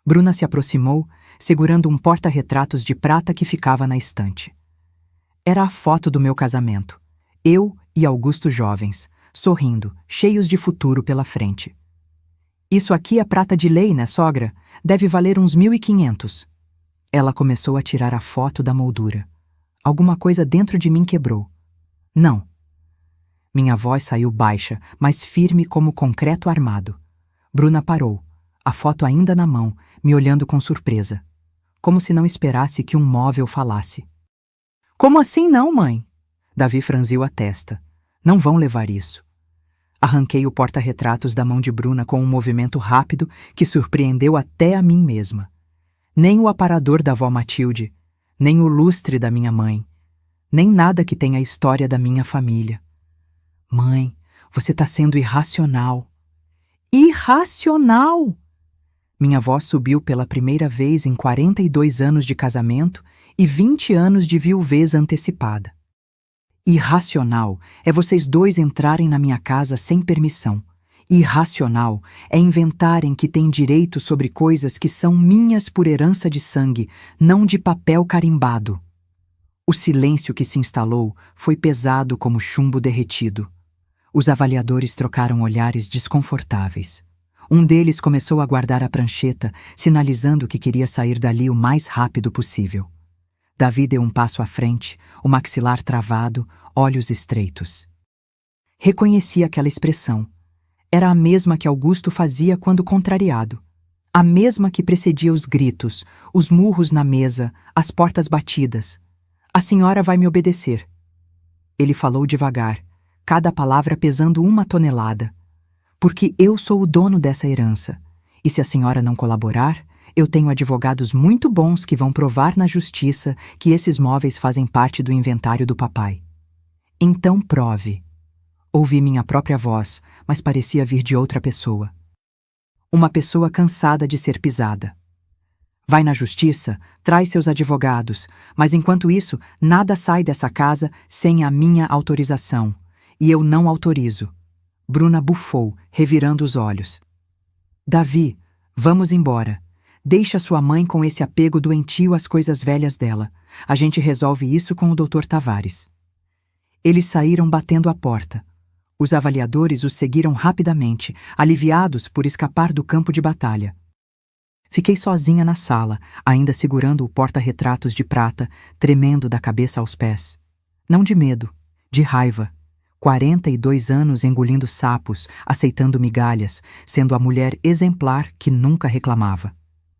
Speaker 1: Bruna se aproximou, segurando um porta-retratos de prata que ficava na estante. Era a foto do meu casamento. Eu e Augusto jovens, sorrindo, cheios de futuro pela frente. Isso aqui é prata de lei, né, sogra? Deve valer uns 1.500. Ela começou a tirar a foto da moldura. Alguma coisa dentro de mim quebrou. Não. Minha voz saiu baixa, mas firme como concreto armado. Bruna parou, a foto ainda na mão, me olhando com surpresa. Como se não esperasse que um móvel falasse. Como assim não, mãe? Davi franziu a testa. Não vão levar isso. Arranquei o porta-retratos da mão de Bruna com um movimento rápido que surpreendeu até a mim mesma. Nem o aparador da avó Matilde, nem o lustre da minha mãe, nem nada que tenha a história da minha família. Mãe, você está sendo irracional. Irracional! Minha voz subiu pela primeira vez em 42 anos de casamento e 20 anos de viuvez antecipada. Irracional é vocês dois entrarem na minha casa sem permissão. Irracional é inventarem que têm direito sobre coisas que são minhas por herança de sangue, não de papel carimbado. O silêncio que se instalou foi pesado como chumbo derretido. Os avaliadores trocaram olhares desconfortáveis. Um deles começou a guardar a prancheta, sinalizando que queria sair dali o mais rápido possível. Davi deu um passo à frente, o maxilar travado, olhos estreitos. Reconheci aquela expressão. Era a mesma que Augusto fazia quando contrariado. A mesma que precedia os gritos, os murros na mesa, as portas batidas. A senhora vai me obedecer. Ele falou devagar, cada palavra pesando 1 tonelada. Porque eu sou o dono dessa herança. E se a senhora não colaborar, eu tenho advogados muito bons que vão provar na justiça que esses móveis fazem parte do inventário do papai. Então prove. Ouvi minha própria voz, mas parecia vir de outra pessoa. Uma pessoa cansada de ser pisada. Vai na justiça, traz seus advogados, mas enquanto isso, nada sai dessa casa sem a minha autorização. E eu não autorizo. Bruna bufou, revirando os olhos. Davi, vamos embora. Deixa sua mãe com esse apego doentio às coisas velhas dela. A gente resolve isso com o Dr. Tavares. Eles saíram batendo a porta. Os avaliadores os seguiram rapidamente, aliviados por escapar do campo de batalha. Fiquei sozinha na sala, ainda segurando o porta-retratos de prata, tremendo da cabeça aos pés. Não de medo, de raiva. 42 anos engolindo sapos, aceitando migalhas, sendo a mulher exemplar que nunca reclamava.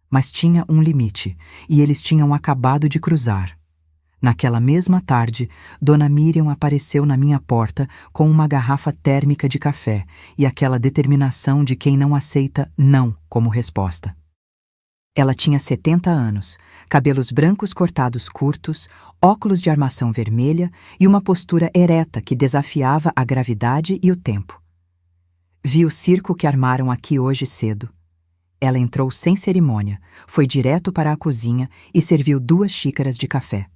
Speaker 1: Mas tinha um limite, e eles tinham acabado de cruzar. Naquela mesma tarde, Dona Miriam apareceu na minha porta com uma garrafa térmica de café e aquela determinação de quem não aceita não como resposta. Ela tinha 70 anos, cabelos brancos cortados curtos, óculos de armação vermelha e uma postura ereta que desafiava a gravidade e o tempo. Vi o circo que armaram aqui hoje cedo. Ela entrou sem cerimônia, foi direto para a cozinha e serviu 2 xícaras de café.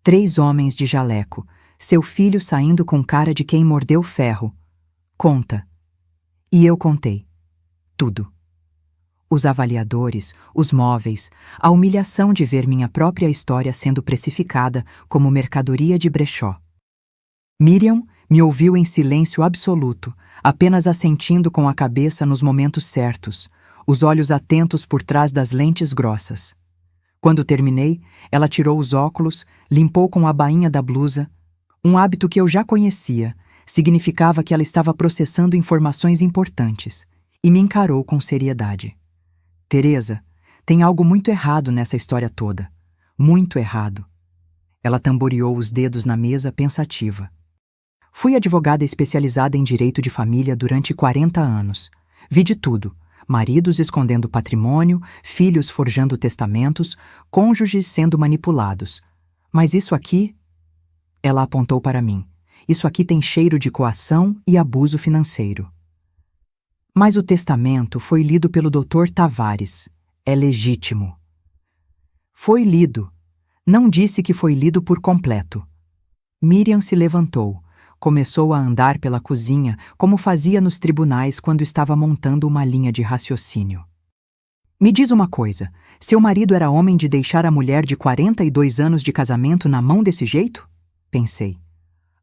Speaker 1: 3 homens de jaleco, seu filho saindo com cara de quem mordeu ferro. Conta. E eu contei. Tudo. Os avaliadores, os móveis, a humilhação de ver minha própria história sendo precificada como mercadoria de brechó. Miriam me ouviu em silêncio absoluto, apenas assentindo com a cabeça nos momentos certos, os olhos atentos por trás das lentes grossas. Quando terminei, ela tirou os óculos, limpou com a bainha da blusa. Um hábito que eu já conhecia, significava que ela estava processando informações importantes, e me encarou com seriedade. Teresa, tem algo muito errado nessa história toda. Muito errado. Ela tamboreou os dedos na mesa pensativa. Fui advogada especializada em direito de família durante 40 anos. Vi de tudo. Maridos escondendo patrimônio, filhos forjando testamentos, cônjuges sendo manipulados. Mas isso aqui... Ela apontou para mim. Isso aqui tem cheiro de coação e abuso financeiro. Mas o testamento foi lido pelo Dr. Tavares. É legítimo. Foi lido. Não disse que foi lido por completo. Miriam se levantou. Começou a andar pela cozinha, como fazia nos tribunais quando estava montando uma linha de raciocínio. Me diz uma coisa, seu marido era homem de deixar a mulher de 42 anos de casamento na mão desse jeito? Pensei.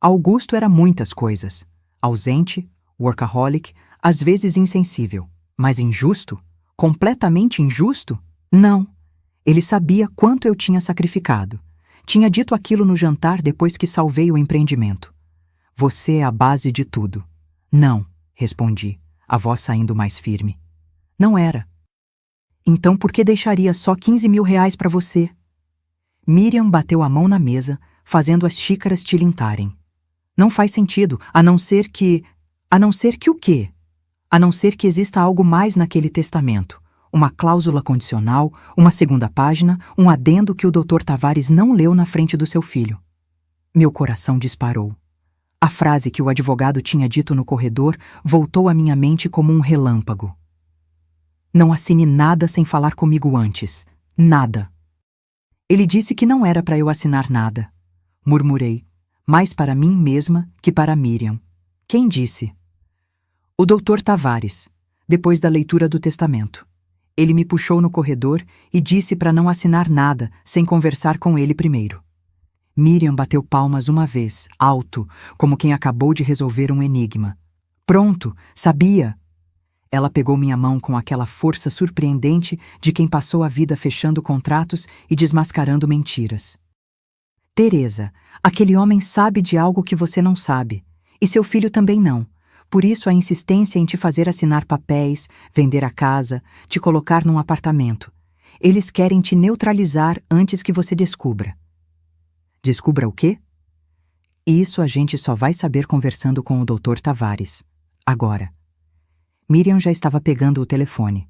Speaker 1: Augusto era muitas coisas. Ausente, workaholic, às vezes insensível. Mas injusto? Completamente injusto? Não. Ele sabia quanto eu tinha sacrificado. Tinha dito aquilo no jantar depois que salvei o empreendimento. Você é a base de tudo. Não, respondi, a voz saindo mais firme. Não era. Então por que deixaria só 15 mil reais para você? Miriam bateu a mão na mesa, fazendo as xícaras tilintarem. Não faz sentido, a não ser que... A não ser que o quê? A não ser que exista algo mais naquele testamento. Uma cláusula condicional, uma segunda página, um adendo que o Dr. Tavares não leu na frente do seu filho. Meu coração disparou. A frase que o advogado tinha dito no corredor voltou à minha mente como um relâmpago. Não assine nada sem falar comigo antes. Nada. Ele disse que não era para eu assinar nada. Murmurei, mais para mim mesma que para Miriam. Quem disse? O Dr. Tavares, depois da leitura do testamento. Ele me puxou no corredor e disse para não assinar nada sem conversar com ele primeiro. Miriam bateu palmas uma vez, alto, como quem acabou de resolver um enigma. Pronto, sabia! Ela pegou minha mão com aquela força surpreendente de quem passou a vida fechando contratos e desmascarando mentiras. Teresa, aquele homem sabe de algo que você não sabe, e seu filho também não. Por isso a insistência em te fazer assinar papéis, vender a casa, te colocar num apartamento. Eles querem te neutralizar antes que você descubra. Descubra o quê? Isso a gente só vai saber conversando com o Dr. Tavares. Agora. Miriam já estava pegando o telefone.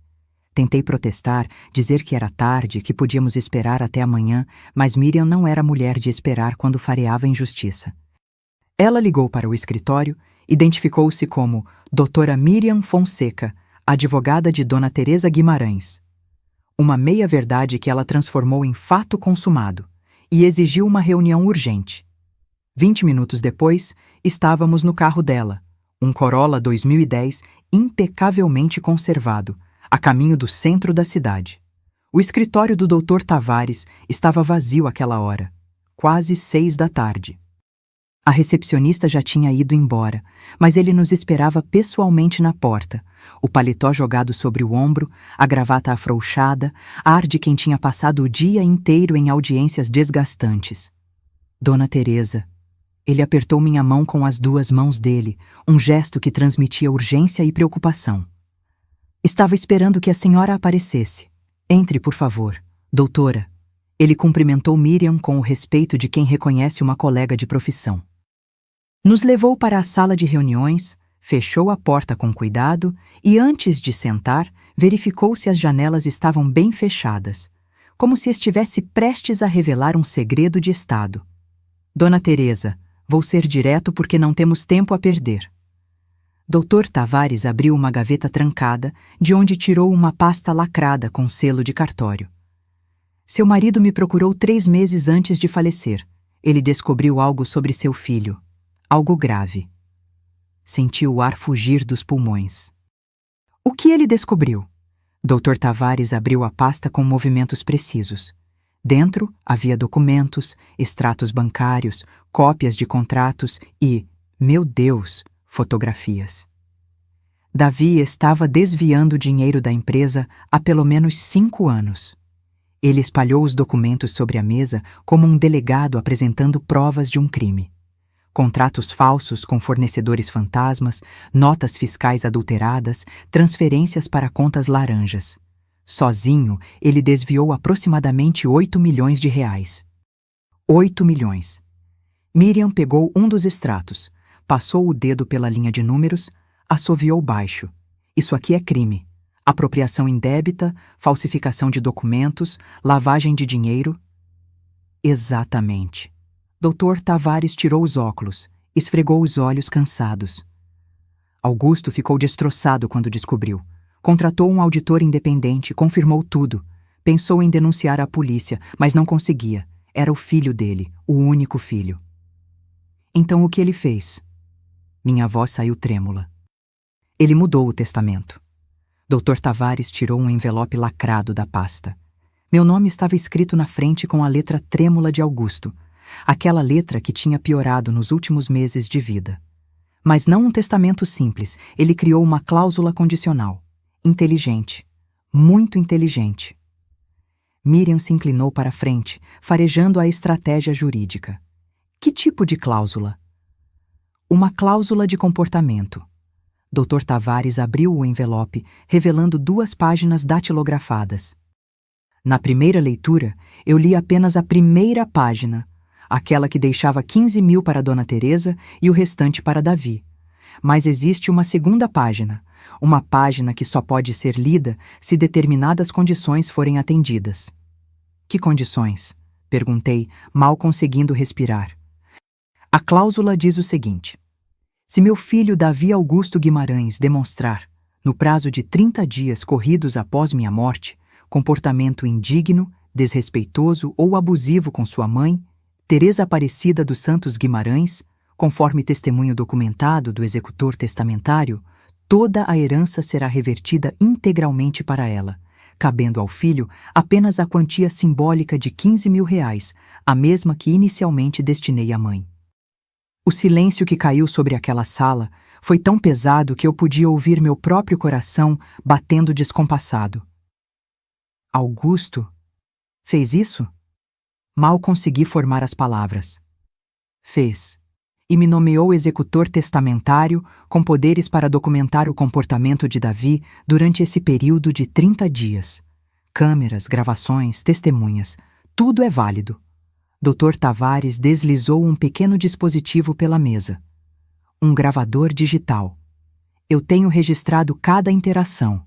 Speaker 1: Tentei protestar, dizer que era tarde, que podíamos esperar até amanhã, mas Miriam não era mulher de esperar quando fareava injustiça. Ela ligou para o escritório, identificou-se como Doutora Miriam Fonseca, advogada de Dona Teresa Guimarães. Uma meia-verdade que ela transformou em fato consumado, e exigiu uma reunião urgente. 20 minutos depois, estávamos no carro dela, um Corolla 2010 impecavelmente conservado, a caminho do centro da cidade. O escritório do Dr. Tavares estava vazio àquela hora, quase 6 da tarde. A recepcionista já tinha ido embora, mas ele nos esperava pessoalmente na porta, o paletó jogado sobre o ombro, a gravata afrouxada, ar de quem tinha passado o dia inteiro em audiências desgastantes. Dona Teresa. Ele apertou minha mão com as 2 mãos dele, um gesto que transmitia urgência e preocupação. Estava esperando que a senhora aparecesse. Entre, por favor. Doutora. Ele cumprimentou Miriam com o respeito de quem reconhece uma colega de profissão. Nos levou para a sala de reuniões, fechou a porta com cuidado e, antes de sentar, verificou se as janelas estavam bem fechadas, como se estivesse prestes a revelar um segredo de Estado. Dona Teresa, vou ser direto porque não temos tempo a perder. Dr. Tavares abriu uma gaveta trancada, de onde tirou uma pasta lacrada com selo de cartório. Seu marido me procurou 3 meses antes de falecer. Ele descobriu algo sobre seu filho. Algo grave. Senti o ar fugir dos pulmões. O que ele descobriu? Dr. Tavares abriu a pasta com movimentos precisos. Dentro havia documentos, extratos bancários, cópias de contratos e, meu Deus, fotografias. Davi estava desviando dinheiro da empresa há pelo menos 5 anos. Ele espalhou os documentos sobre a mesa como um delegado apresentando provas de um crime. Contratos falsos com fornecedores fantasmas, notas fiscais adulteradas, transferências para contas laranjas. Sozinho, ele desviou aproximadamente 8 milhões de reais. 8 milhões. Miriam pegou um dos extratos, passou o dedo pela linha de números, assoviou baixo. Isso aqui é crime. Apropriação indébita, falsificação de documentos, lavagem de dinheiro. Exatamente. Dr. Tavares tirou os óculos, esfregou os olhos cansados. Augusto ficou destroçado quando descobriu. Contratou um auditor independente, confirmou tudo. Pensou em denunciar a polícia, mas não conseguia. Era o filho dele, o único filho. Então o que ele fez? Minha voz saiu trêmula. Ele mudou o testamento. Dr. Tavares tirou um envelope lacrado da pasta. Meu nome estava escrito na frente com a letra trêmula de Augusto. aquela letra que tinha piorado nos últimos meses de vida. Mas não um testamento simples, ele criou uma cláusula condicional. Inteligente. Muito inteligente. Miriam se inclinou para a frente, farejando a estratégia jurídica. Que tipo de cláusula? Uma cláusula de comportamento. Dr. Tavares abriu o envelope, revelando 2 páginas datilografadas. Na primeira leitura, eu li apenas a primeira página, aquela que deixava 15 mil para Dona Teresa e o restante para Davi. Mas existe uma segunda página, uma página que só pode ser lida se determinadas condições forem atendidas. Que condições? Perguntei, mal conseguindo respirar. A cláusula diz o seguinte: se meu filho Davi Augusto Guimarães demonstrar, no prazo de 30 dias corridos após minha morte, comportamento indigno, desrespeitoso ou abusivo com sua mãe, Teresa Aparecida dos Santos Guimarães, conforme testemunho documentado do executor testamentário, toda a herança será revertida integralmente para ela, cabendo ao filho apenas a quantia simbólica de 15 mil reais, a mesma que inicialmente destinei à mãe. O silêncio que caiu sobre aquela sala foi tão pesado que eu podia ouvir meu próprio coração batendo descompassado. Augusto? Fez isso? Mal consegui formar as palavras. Fez. E me nomeou executor testamentário com poderes para documentar o comportamento de Davi durante esse período de 30 dias. Câmeras, gravações, testemunhas, tudo é válido. Dr. Tavares deslizou um pequeno dispositivo pela mesa. Um gravador digital. Eu tenho registrado cada interação.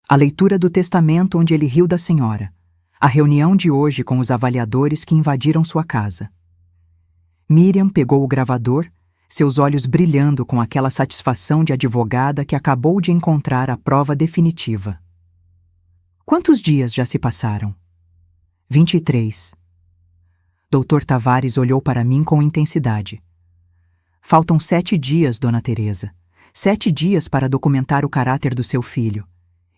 Speaker 1: A leitura do testamento onde ele riu da senhora. A reunião de hoje com os avaliadores que invadiram sua casa. Miriam pegou o gravador, seus olhos brilhando com aquela satisfação de advogada que acabou de encontrar a prova definitiva. Quantos dias já se passaram? 23. Dr. Tavares olhou para mim com intensidade. Faltam 7 dias, Dona Teresa. 7 dias para documentar o caráter do seu filho.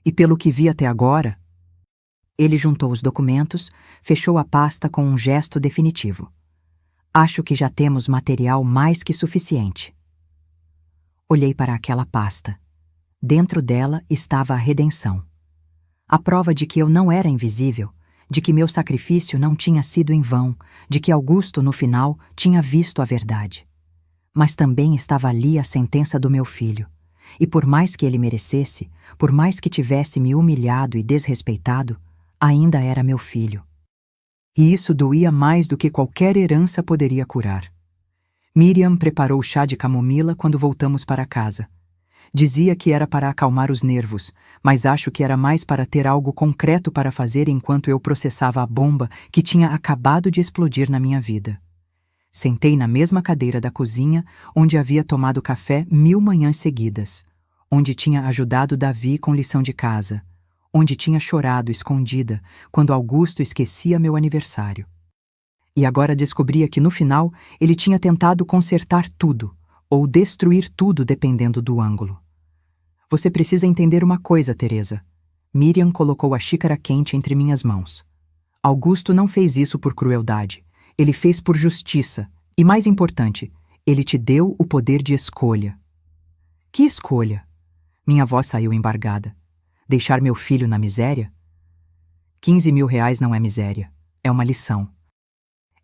Speaker 1: E pelo que vi até agora... Ele juntou os documentos, fechou a pasta com um gesto definitivo. Acho que já temos material mais que suficiente. Olhei para aquela pasta. Dentro dela estava a redenção. A prova de que eu não era invisível, de que meu sacrifício não tinha sido em vão, de que Augusto, no final, tinha visto a verdade. Mas também estava ali a sentença do meu filho. E por mais que ele merecesse, por mais que tivesse me humilhado e desrespeitado, ainda era meu filho. E isso doía mais do que qualquer herança poderia curar. Miriam preparou chá de camomila quando voltamos para casa. Dizia que era para acalmar os nervos, mas acho que era mais para ter algo concreto para fazer enquanto eu processava a bomba que tinha acabado de explodir na minha vida. Sentei na mesma cadeira da cozinha onde havia tomado café 1000 manhãs seguidas, onde tinha ajudado Davi com lição de casa, onde tinha chorado escondida quando Augusto esquecia meu aniversário. E agora descobria que no final ele tinha tentado consertar tudo, ou destruir tudo dependendo do ângulo. Você precisa entender uma coisa, Teresa. Miriam colocou a xícara quente entre minhas mãos. Augusto não fez isso por crueldade. Ele fez por justiça. E mais importante, ele te deu o poder de escolha. Que escolha? Minha voz saiu embargada. Deixar meu filho na miséria? 15 mil reais não é miséria. É uma lição.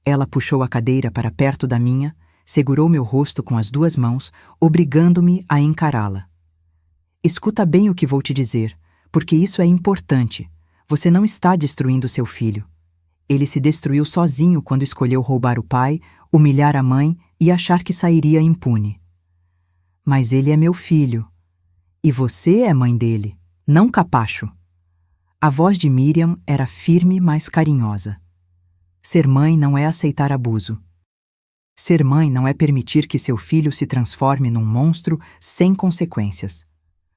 Speaker 1: Ela puxou a cadeira para perto da minha, segurou meu rosto com as 2 mãos, obrigando-me a encará-la. Escuta bem o que vou te dizer, porque isso é importante. Você não está destruindo seu filho. Ele se destruiu sozinho quando escolheu roubar o pai, humilhar a mãe e achar que sairia impune. Mas ele é meu filho. E você é mãe dele, não capacho. A voz de Miriam era firme, mas carinhosa. Ser mãe não é aceitar abuso. Ser mãe não é permitir que seu filho se transforme num monstro sem consequências.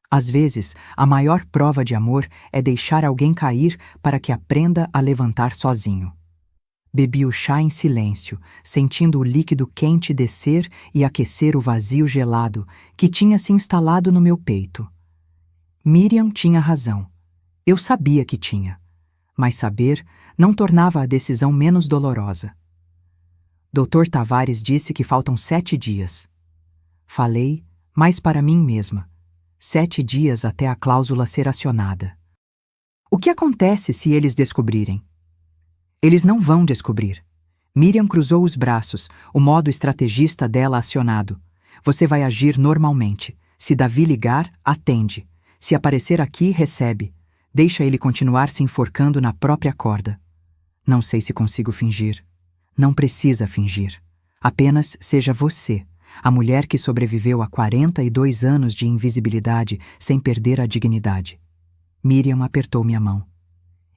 Speaker 1: Às vezes, a maior prova de amor é deixar alguém cair para que aprenda a levantar sozinho. Bebi o chá em silêncio, sentindo o líquido quente descer e aquecer o vazio gelado que tinha se instalado no meu peito. Miriam tinha razão. Eu sabia que tinha. Mas saber não tornava a decisão menos dolorosa. Dr. Tavares disse que faltam 7 dias. Falei, mas para mim mesma. 7 dias até a cláusula ser acionada. O que acontece se eles descobrirem? Eles não vão descobrir. Miriam cruzou os braços, o modo estrategista dela acionado. Você vai agir normalmente. Se Davi ligar, atende. Se aparecer aqui, recebe. Deixa ele continuar se enforcando na própria corda. Não sei se consigo fingir. Não precisa fingir. Apenas seja você, a mulher que sobreviveu a 42 anos de invisibilidade sem perder a dignidade. Miriam apertou minha mão.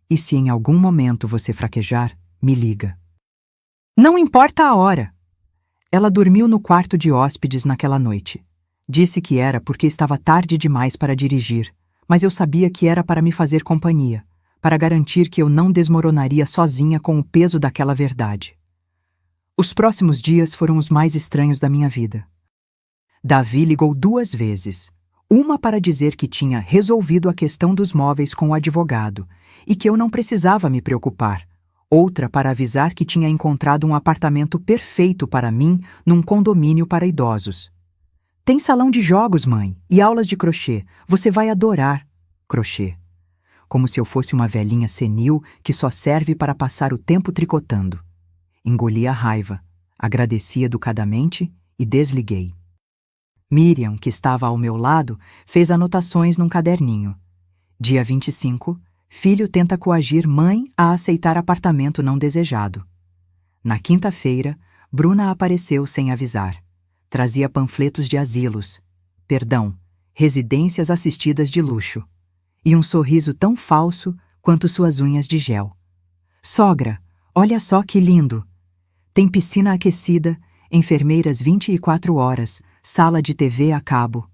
Speaker 1: E se em algum momento você fraquejar, me liga. Não importa a hora. Ela dormiu no quarto de hóspedes naquela noite. Disse que era porque estava tarde demais para dirigir, mas eu sabia que era para me fazer companhia, para garantir que eu não desmoronaria sozinha com o peso daquela verdade. Os próximos dias foram os mais estranhos da minha vida. Davi ligou 2 vezes. Uma para dizer que tinha resolvido a questão dos móveis com o advogado e que eu não precisava me preocupar. Outra para avisar que tinha encontrado um apartamento perfeito para mim num condomínio para idosos. Tem salão de jogos, mãe, e aulas de crochê. Você vai adorar crochê. Como se eu fosse uma velhinha senil que só serve para passar o tempo tricotando. Engoli a raiva, agradeci educadamente e desliguei. Miriam, que estava ao meu lado, fez anotações num caderninho. Dia 25, filho tenta coagir mãe a aceitar apartamento não desejado. Na quinta-feira, Bruna apareceu sem avisar. Trazia panfletos de asilos, residências assistidas de luxo, e um sorriso tão falso quanto suas unhas de gel. Sogra, olha só que lindo! Tem piscina aquecida, enfermeiras 24 horas, sala de TV a cabo.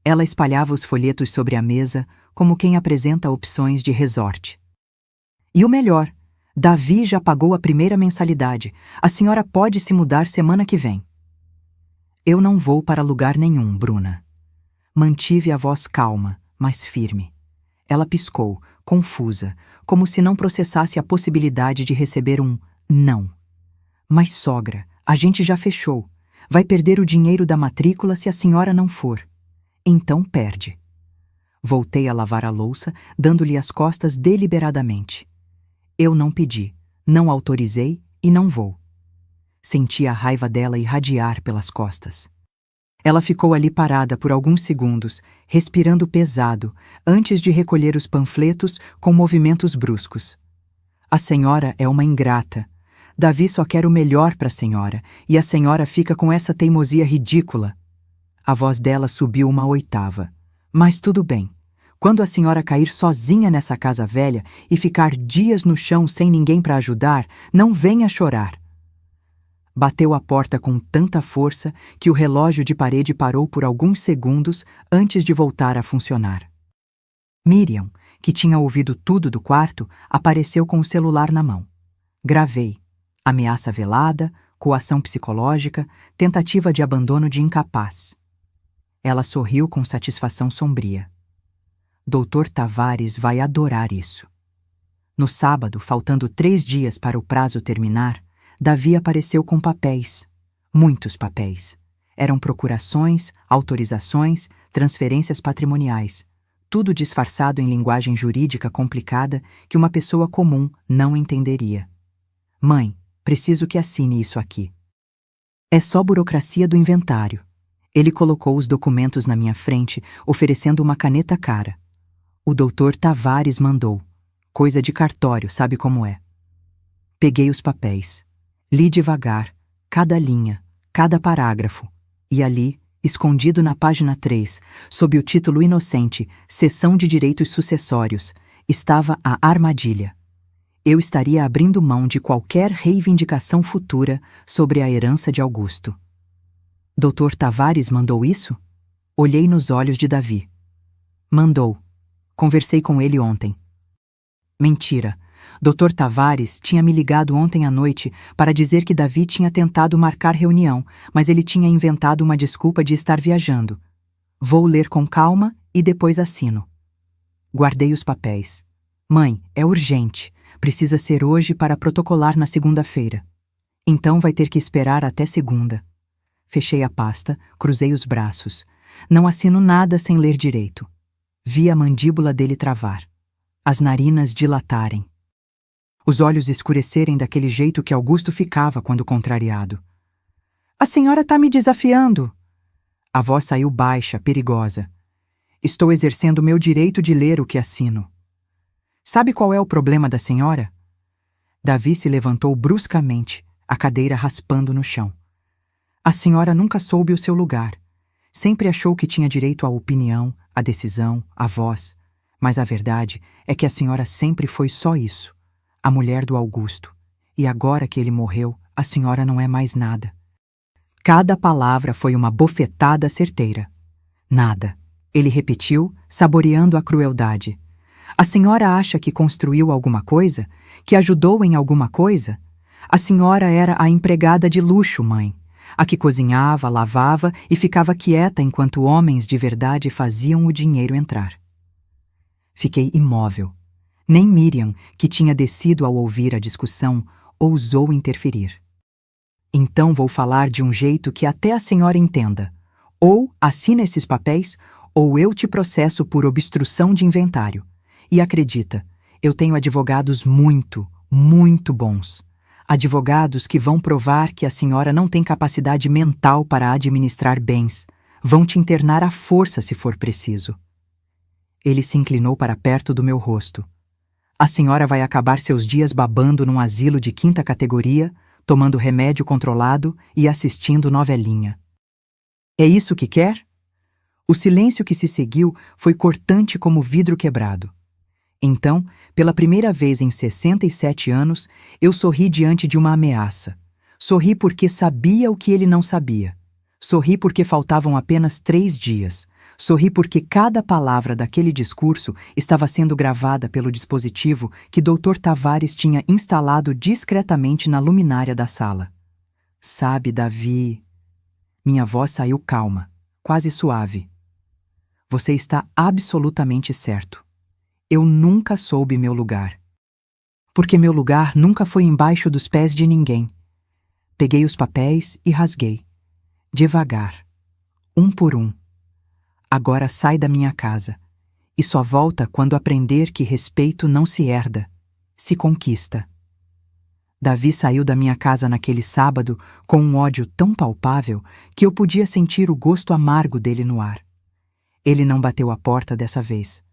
Speaker 1: Ela espalhava os folhetos sobre a mesa como quem apresenta opções de resort. E o melhor, Davi já pagou a primeira mensalidade. A senhora pode se mudar semana que vem. Eu não vou para lugar nenhum, Bruna. Mantive a voz calma, mas firme. Ela piscou, confusa, como se não processasse a possibilidade de receber um não. Mas, sogra, a gente já fechou. Vai perder o dinheiro da matrícula se a senhora não for. Então perde. Voltei a lavar a louça, dando-lhe as costas deliberadamente. Eu não pedi, não autorizei e não vou. Senti a raiva dela irradiar pelas costas. Ela ficou ali parada por alguns segundos, respirando pesado, antes de recolher os panfletos com movimentos bruscos. A senhora é uma ingrata. Davi só quer o melhor para a senhora, e a senhora fica com essa teimosia ridícula. A voz dela subiu uma oitava. Mas tudo bem. Quando a senhora cair sozinha nessa casa velha e ficar dias no chão sem ninguém para ajudar, não venha chorar. Bateu a porta com tanta força que o relógio de parede parou por alguns segundos antes de voltar a funcionar. Miriam, que tinha ouvido tudo do quarto, apareceu com o celular na mão. Gravei. Ameaça velada, coação psicológica, tentativa de abandono de incapaz. Ela sorriu com satisfação sombria. Dr. Tavares vai adorar isso. No sábado, faltando 3 dias para o prazo terminar, Davi apareceu com papéis. Muitos papéis. Eram procurações, autorizações, transferências patrimoniais. Tudo disfarçado em linguagem jurídica complicada que uma pessoa comum não entenderia. Mãe, preciso que assine isso aqui. É só burocracia do inventário. Ele colocou os documentos na minha frente, oferecendo uma caneta cara. O Dr. Tavares mandou. Coisa de cartório, sabe como é. Peguei os papéis. Li devagar, cada linha, cada parágrafo. E ali, escondido na página 3, sob o título inocente Seção de Direitos Sucessórios, estava a armadilha. Eu estaria abrindo mão de qualquer reivindicação futura sobre a herança de Augusto. Dr. Tavares mandou isso? Olhei nos olhos de Davi. Mandou. Conversei com ele ontem. Mentira. Dr. Tavares tinha me ligado ontem à noite para dizer que Davi tinha tentado marcar reunião, mas ele tinha inventado uma desculpa de estar viajando. Vou ler com calma e depois assino. Guardei os papéis. Mãe, é urgente. Precisa ser hoje para protocolar na segunda-feira. Então vai ter que esperar até segunda. Fechei a pasta, cruzei os braços. Não assino nada sem ler direito. Vi a mandíbula dele travar, as narinas dilatarem. Os olhos escurecerem daquele jeito que Augusto ficava quando contrariado. A senhora está me desafiando. A voz saiu baixa, perigosa. Estou exercendo meu direito de ler o que assino. Sabe qual é o problema da senhora? Davi se levantou bruscamente, a cadeira raspando no chão. A senhora nunca soube o seu lugar. Sempre achou que tinha direito à opinião, à decisão, à voz. Mas a verdade é que a senhora sempre foi só isso. A mulher do Augusto. E agora que ele morreu, a senhora não é mais nada. Cada palavra foi uma bofetada certeira. Nada. Ele repetiu, saboreando a crueldade. A senhora acha que construiu alguma coisa? Que ajudou em alguma coisa? A senhora era a empregada de luxo, mãe. A que cozinhava, lavava e ficava quieta enquanto homens de verdade faziam o dinheiro entrar. Fiquei imóvel. Nem Miriam, que tinha descido ao ouvir a discussão, ousou interferir. Então vou falar de um jeito que até a senhora entenda. Ou assina esses papéis, ou eu te processo por obstrução de inventário. E acredita, eu tenho advogados muito, muito bons. Advogados que vão provar que a senhora não tem capacidade mental para administrar bens. Vão te internar à força se for preciso. Ele se inclinou para perto do meu rosto. A senhora vai acabar seus dias babando num asilo de 5ª categoria, tomando remédio controlado e assistindo novelinha. É isso que quer? O silêncio que se seguiu foi cortante como vidro quebrado. Então, pela primeira vez em 67 anos, eu sorri diante de uma ameaça. Sorri porque sabia o que ele não sabia. Sorri porque faltavam apenas 3 dias. Sorri porque cada palavra daquele discurso estava sendo gravada pelo dispositivo que Dr. Tavares tinha instalado discretamente na luminária da sala. Sabe, Davi... Minha voz saiu calma, quase suave. Você está absolutamente certo. Eu nunca soube meu lugar. Porque meu lugar nunca foi embaixo dos pés de ninguém. Peguei os papéis e rasguei. Devagar. Um por um. Agora sai da minha casa. E só volta quando aprender que respeito não se herda, se conquista. Davi saiu da minha casa naquele sábado com um ódio tão palpável que eu podia sentir o gosto amargo dele no ar. Ele não bateu a porta dessa vez.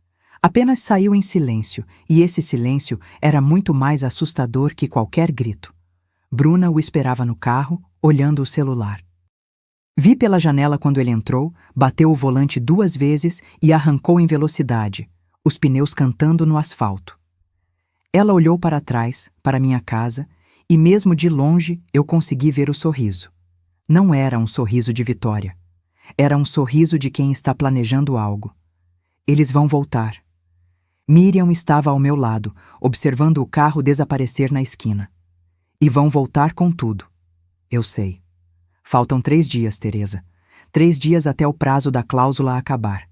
Speaker 1: Apenas saiu em silêncio, e esse silêncio era muito mais assustador que qualquer grito. Bruna o esperava no carro, olhando o celular. Vi pela janela quando ele entrou, bateu o volante 2 vezes e arrancou em velocidade, os pneus cantando no asfalto. Ela olhou para trás, para minha casa, e mesmo de longe eu consegui ver o sorriso. Não era um sorriso de vitória. Era um sorriso de quem está planejando algo. Eles vão voltar. Miriam estava ao meu lado, observando o carro desaparecer na esquina. E vão voltar com tudo. Eu sei. Faltam 3 dias, Teresa. 3 dias até o prazo da cláusula acabar.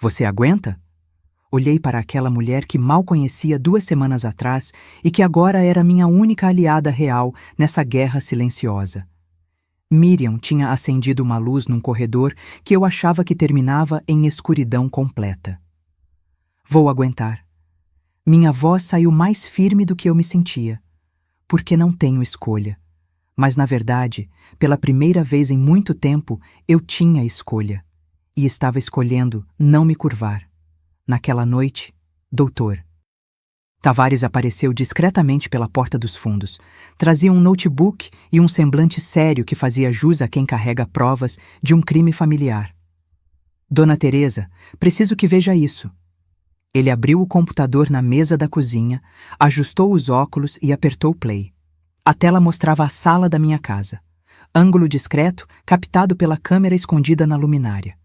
Speaker 1: Você aguenta? Olhei para aquela mulher que mal conhecia 2 semanas atrás e que agora era minha única aliada real nessa guerra silenciosa. Miriam tinha acendido uma luz num corredor que eu achava que terminava em escuridão completa. Vou aguentar. Minha voz saiu mais firme do que eu me sentia, porque não tenho escolha. Mas, na verdade, pela primeira vez em muito tempo, eu tinha escolha. E estava escolhendo não me curvar. Naquela noite, doutor. Tavares apareceu discretamente pela porta dos fundos. Trazia um notebook e um semblante sério que fazia jus a quem carrega provas de um crime familiar. Dona Teresa, preciso que veja isso. Ele abriu o computador na mesa da cozinha, ajustou os óculos e apertou play. A tela mostrava a sala da minha casa. Ângulo discreto, captado pela câmera escondida na luminária.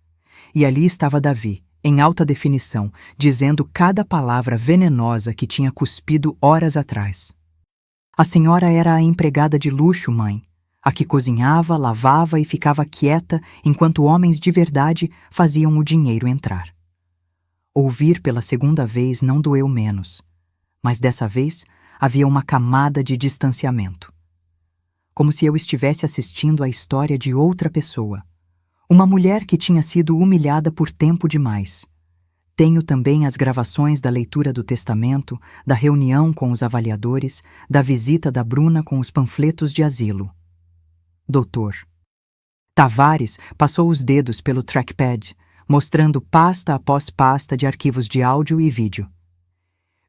Speaker 1: E ali estava Davi, em alta definição, dizendo cada palavra venenosa que tinha cuspido horas atrás. A senhora era a empregada de luxo, mãe, a que cozinhava, lavava e ficava quieta enquanto homens de verdade faziam o dinheiro entrar. Ouvir pela segunda vez não doeu menos, mas dessa vez havia uma camada de distanciamento. como se eu estivesse assistindo à história de outra pessoa. Uma mulher que tinha sido humilhada por tempo demais. Tenho também as gravações da leitura do testamento, da reunião com os avaliadores, da visita da Bruna com os panfletos de asilo. Doutor. Tavares passou os dedos pelo trackpad, mostrando pasta após pasta de arquivos de áudio e vídeo.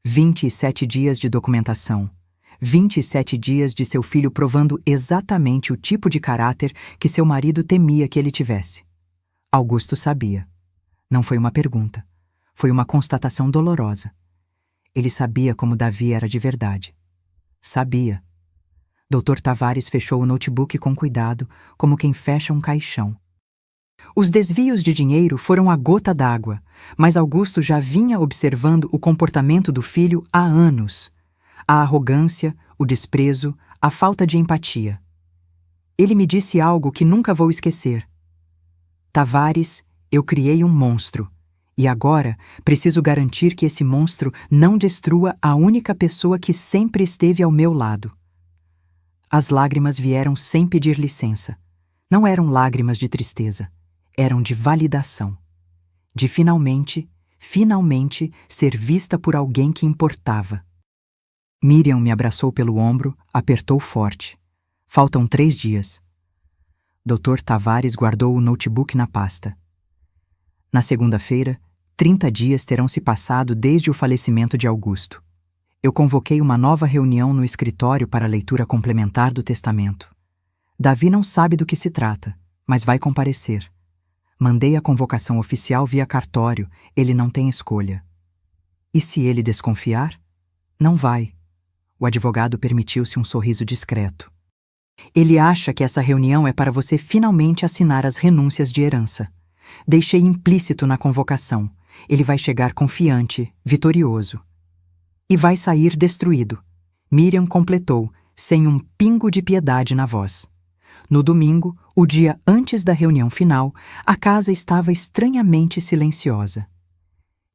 Speaker 1: 27 dias de documentação. 27 dias de seu filho provando exatamente o tipo de caráter que seu marido temia que ele tivesse. Augusto sabia. Não foi uma pergunta. Foi uma constatação dolorosa. Ele sabia como Davi era de verdade. Sabia. Dr. Tavares fechou o notebook com cuidado, como quem fecha um caixão. Os desvios de dinheiro foram a gota d'água, mas Augusto já vinha observando o comportamento do filho há anos. A arrogância, o desprezo, a falta de empatia. Ele me disse algo que nunca vou esquecer. Tavares, eu criei um monstro. E agora preciso garantir que esse monstro não destrua a única pessoa que sempre esteve ao meu lado. As lágrimas vieram sem pedir licença. Não eram lágrimas de tristeza. Eram de validação. De finalmente ser vista por alguém que importava. Miriam me abraçou pelo ombro, apertou forte. Faltam 3 dias. Dr. Tavares guardou o notebook na pasta. Na segunda-feira, 30 dias terão se passado desde o falecimento de Augusto. Eu convoquei uma nova reunião no escritório para a leitura complementar do testamento. Davi não sabe do que se trata, mas vai comparecer. Mandei a convocação oficial via cartório, ele não tem escolha. E se ele desconfiar? Não vai. O advogado permitiu-se um sorriso discreto. Ele acha que essa reunião é para você finalmente assinar as renúncias de herança. Deixei implícito na convocação. Ele vai chegar confiante, vitorioso. E vai sair destruído. Miriam completou, sem um pingo de piedade na voz. No domingo, o dia antes da reunião final, a casa estava estranhamente silenciosa.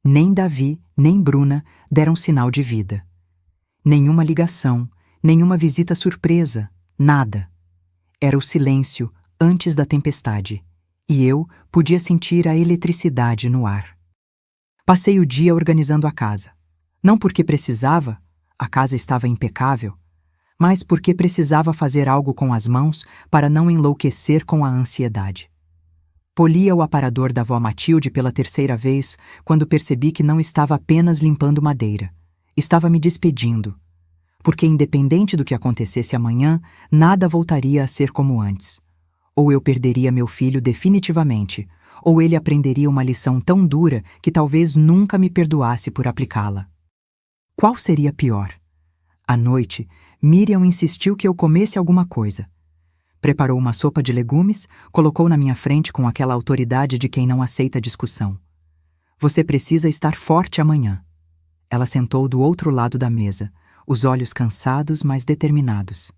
Speaker 1: Nem Davi, nem Bruna deram sinal de vida. Nenhuma ligação, nenhuma visita surpresa, nada. Era o silêncio antes da tempestade, e eu podia sentir a eletricidade no ar. Passei o dia organizando a casa. Não porque precisava, a casa estava impecável, mas porque precisava fazer algo com as mãos para não enlouquecer com a ansiedade. Polia o aparador da avó Matilde pela 3ª vez quando percebi que não estava apenas limpando madeira. Estava me despedindo, porque independente do que acontecesse amanhã, nada voltaria a ser como antes. Ou eu perderia meu filho definitivamente, ou ele aprenderia uma lição tão dura que talvez nunca me perdoasse por aplicá-la. Qual seria pior? À noite, Miriam insistiu que eu comesse alguma coisa. Preparou uma sopa de legumes, colocou na minha frente com aquela autoridade de quem não aceita discussão. Você precisa estar forte amanhã. Ela sentou do outro lado da mesa, os olhos cansados, mas determinados.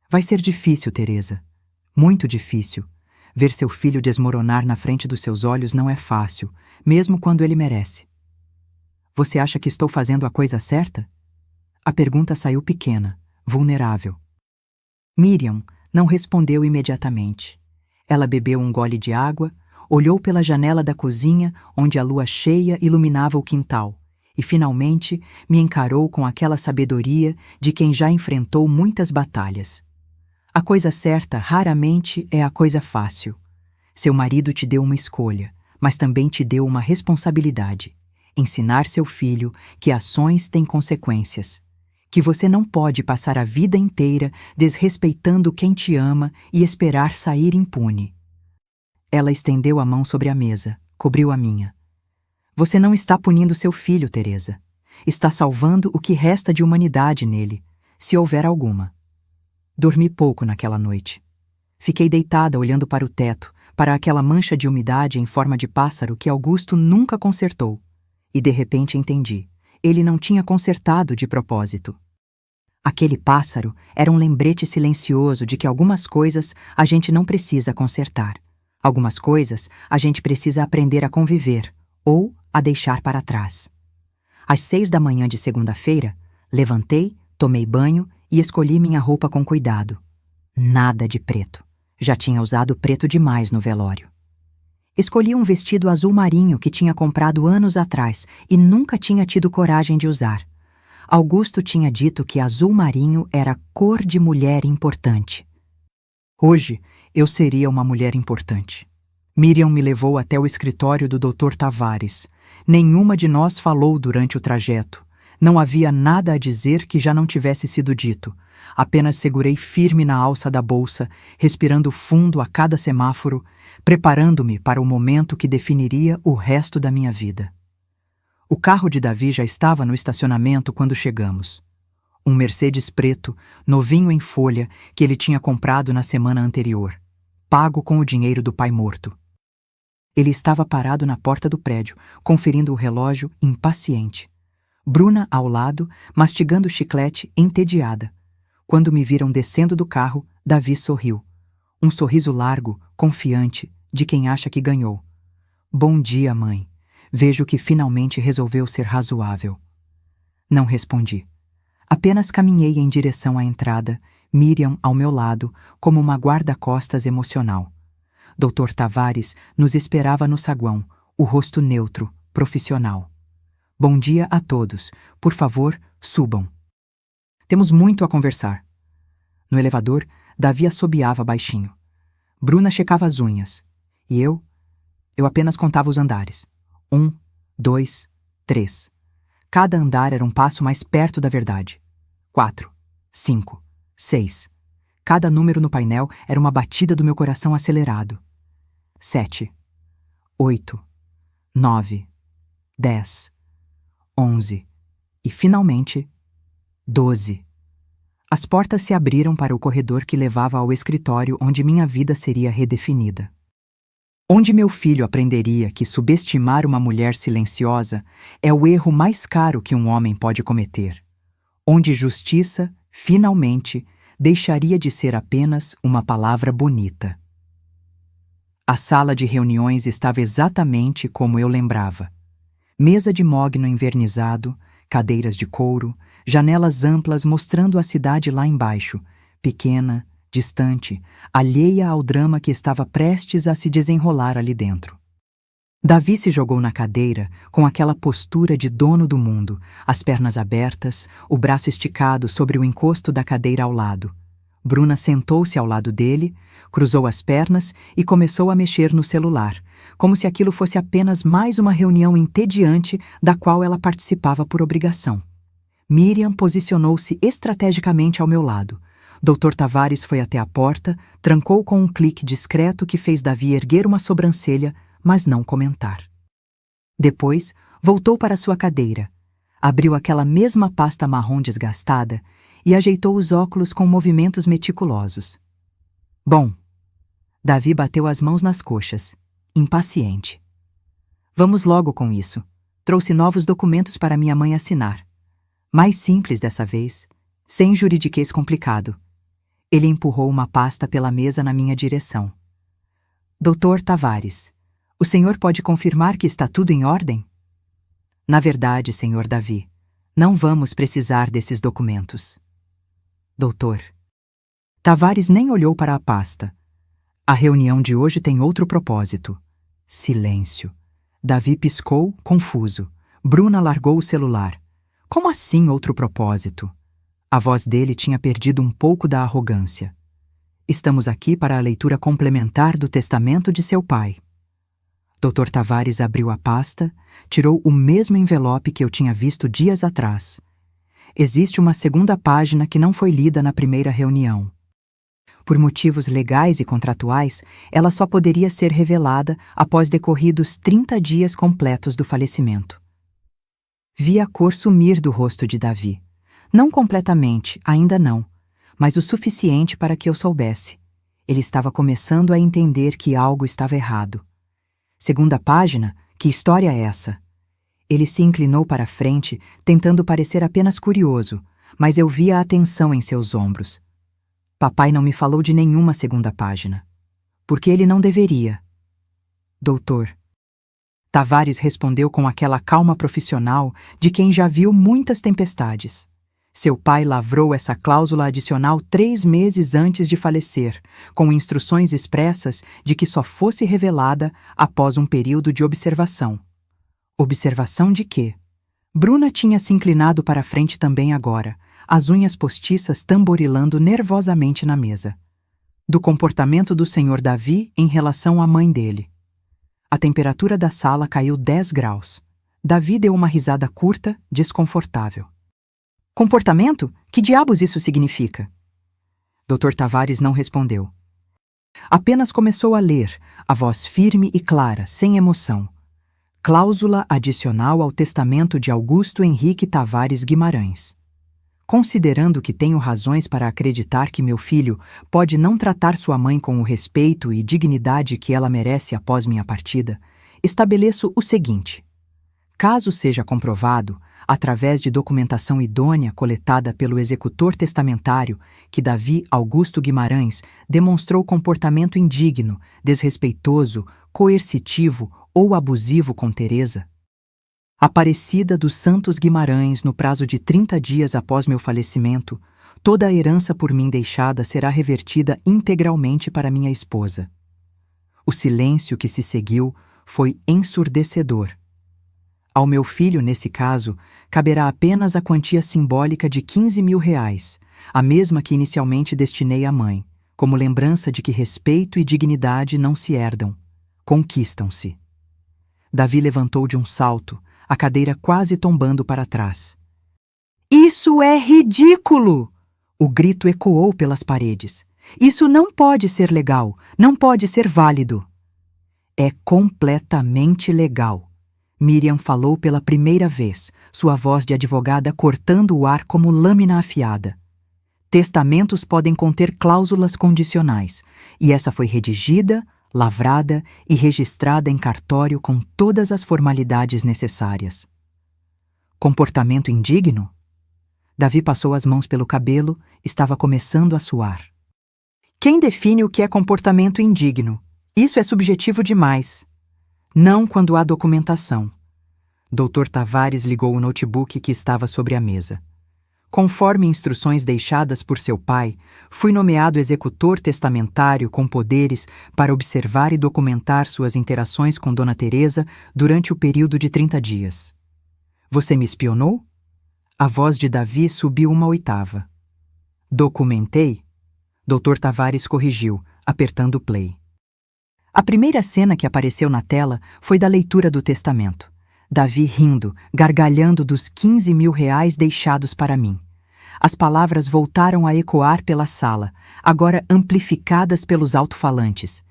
Speaker 1: Vai ser difícil, Teresa. Muito difícil. Ver seu filho desmoronar na frente dos seus olhos não é fácil, mesmo quando ele merece. Você acha que estou fazendo a coisa certa? A pergunta saiu pequena, vulnerável. Miriam não respondeu imediatamente. Ela bebeu um gole de água, olhou pela janela da cozinha, onde a lua cheia iluminava o quintal, e finalmente me encarou com aquela sabedoria de quem já enfrentou muitas batalhas. A coisa certa raramente é a coisa fácil. Seu marido te deu uma escolha, mas também te deu uma responsabilidade. Ensinar seu filho que ações têm consequências. Que você não pode passar a vida inteira desrespeitando quem te ama e esperar sair impune. Ela estendeu a mão sobre a mesa, cobriu a minha. Você não está punindo seu filho, Teresa. Está salvando o que resta de humanidade nele, se houver alguma. Dormi pouco naquela noite. Fiquei deitada olhando para o teto, para aquela mancha de umidade em forma de pássaro que Augusto nunca consertou. E de repente entendi. Ele não tinha consertado de propósito. Aquele pássaro era um lembrete silencioso de que algumas coisas a gente não precisa consertar. Algumas coisas a gente precisa aprender a conviver ou a deixar para trás. Às 6 da manhã de segunda-feira, levantei, tomei banho e escolhi minha roupa com cuidado. Nada de preto. Já tinha usado preto demais no velório. Escolhi um vestido azul marinho que tinha comprado anos atrás e nunca tinha tido coragem de usar. Augusto tinha dito que azul marinho era cor de mulher importante. Hoje, eu seria uma mulher importante. Miriam me levou até o escritório do Dr. Tavares. Nenhuma de nós falou durante o trajeto. Não havia nada a dizer que já não tivesse sido dito. Apenas segurei firme na alça da bolsa, respirando fundo a cada semáforo, preparando-me para o momento que definiria o resto da minha vida. O carro de Davi já estava no estacionamento quando chegamos. Um Mercedes preto, novinho em folha, que ele tinha comprado na semana anterior, pago com o dinheiro do pai morto. Ele estava parado na porta do prédio, conferindo o relógio, impaciente. Bruna, ao lado, mastigando chiclete, entediada. Quando me viram descendo do carro, Davi sorriu. Um sorriso largo, confiante, de quem acha que ganhou. Bom dia, mãe. Vejo que finalmente resolveu ser razoável. Não respondi. Apenas caminhei em direção à entrada, Miriam ao meu lado, como uma guarda-costas emocional. Dr. Tavares nos esperava no saguão, o rosto neutro, profissional. Bom dia a todos. Por favor, subam. Temos muito a conversar. No elevador, Davi assobiava baixinho. Bruna checava as unhas. E eu apenas contava os andares. 1, 2, 3. Cada andar era um passo mais perto da verdade. 4, 5, 6. Cada número no painel era uma batida do meu coração acelerado. 7, 8, 9, 10, 11 e, finalmente, 12. As portas se abriram para o corredor que levava ao escritório onde minha vida seria redefinida. Onde meu filho aprenderia que subestimar uma mulher silenciosa é o erro mais caro que um homem pode cometer. Onde justiça, finalmente, deixaria de ser apenas uma palavra bonita. A sala de reuniões estava exatamente como eu lembrava. Mesa de mogno envernizado, cadeiras de couro, janelas amplas mostrando a cidade lá embaixo, pequena, distante, alheia ao drama que estava prestes a se desenrolar ali dentro. Davi se jogou na cadeira com aquela postura de dono do mundo, as pernas abertas, o braço esticado sobre o encosto da cadeira ao lado. Bruna sentou-se ao lado dele, cruzou as pernas e começou a mexer no celular, como se aquilo fosse apenas mais uma reunião entediante da qual ela participava por obrigação. Miriam posicionou-se estrategicamente ao meu lado. Dr. Tavares foi até a porta, trancou com um clique discreto que fez Davi erguer uma sobrancelha, mas não comentar. Depois, voltou para sua cadeira, abriu aquela mesma pasta marrom desgastada e ajeitou os óculos com movimentos meticulosos. Bom, Davi bateu as mãos nas coxas, impaciente. Vamos logo com isso. Trouxe novos documentos para minha mãe assinar. Mais simples dessa vez, sem juridiquês complicado. Ele empurrou uma pasta pela mesa na minha direção. Dr. Tavares, o senhor pode confirmar que está tudo em ordem? Na verdade, senhor Davi, não vamos precisar desses documentos. Doutor. Tavares nem olhou para a pasta. A reunião de hoje tem outro propósito. Silêncio. Davi piscou, confuso. Bruna largou o celular. Como assim outro propósito? A voz dele tinha perdido um pouco da arrogância. Estamos aqui para a leitura complementar do testamento de seu pai. Dr. Tavares abriu a pasta, tirou o mesmo envelope que eu tinha visto dias atrás. Existe uma segunda página que não foi lida na primeira reunião. Por motivos legais e contratuais, ela só poderia ser revelada após decorridos 30 dias completos do falecimento. Vi a cor sumir do rosto de Davi. Não completamente, ainda não, mas o suficiente para que eu soubesse. Ele estava começando a entender que algo estava errado. Segunda página? Que história é essa? Ele se inclinou para a frente, tentando parecer apenas curioso, mas eu via a atenção em seus ombros. Papai não me falou de nenhuma segunda página. Porque ele não deveria. Doutor. Tavares respondeu com aquela calma profissional de quem já viu muitas tempestades. Seu pai lavrou essa cláusula adicional 3 meses antes de falecer, com instruções expressas de que só fosse revelada após um período de observação. Observação de quê? Bruna tinha se inclinado para a frente também agora, as unhas postiças tamborilando nervosamente na mesa. Do comportamento do Sr. Davi em relação à mãe dele. A temperatura da sala caiu 10 graus. Davi deu uma risada curta, desconfortável. Comportamento? Que diabos isso significa? Dr. Tavares não respondeu. Apenas começou a ler, a voz firme e clara, sem emoção. Cláusula adicional ao testamento de Augusto Henrique Tavares Guimarães. Considerando que tenho razões para acreditar que meu filho pode não tratar sua mãe com o respeito e dignidade que ela merece após minha partida, estabeleço o seguinte. Caso seja comprovado, através de documentação idônea coletada pelo executor testamentário, que Davi Augusto Guimarães demonstrou comportamento indigno, desrespeitoso, coercitivo ou abusivo com Teresa, Aparecida dos Santos Guimarães, no prazo de 30 dias após meu falecimento, toda a herança por mim deixada será revertida integralmente para minha esposa. O silêncio que se seguiu foi ensurdecedor. Ao meu filho, nesse caso, caberá apenas a quantia simbólica de R$ 15.000, a mesma que inicialmente destinei à mãe, como lembrança de que respeito e dignidade não se herdam, conquistam-se. Davi levantou de um salto, a cadeira quase tombando para trás. Isso é ridículo! O grito ecoou pelas paredes. Isso não pode ser legal, não pode ser válido. É completamente legal. Miriam falou pela primeira vez, sua voz de advogada cortando o ar como lâmina afiada. Testamentos podem conter cláusulas condicionais, e essa foi redigida, lavrada e registrada em cartório com todas as formalidades necessárias. Comportamento indigno? Davi passou as mãos pelo cabelo, estava começando a suar. Quem define o que é comportamento indigno? Isso é subjetivo demais. Não quando há documentação. Dr. Tavares ligou o notebook que estava sobre a mesa. Conforme instruções deixadas por seu pai, fui nomeado executor testamentário com poderes para observar e documentar suas interações com Dona Teresa durante o período de 30 dias. Você me espionou? A voz de Davi subiu uma oitava. Documentei? Dr. Tavares corrigiu, apertando play. A primeira cena que apareceu na tela foi da leitura do testamento. Davi rindo, gargalhando dos R$ 15.000 deixados para mim. As palavras voltaram a ecoar pela sala, agora amplificadas pelos alto-falantes.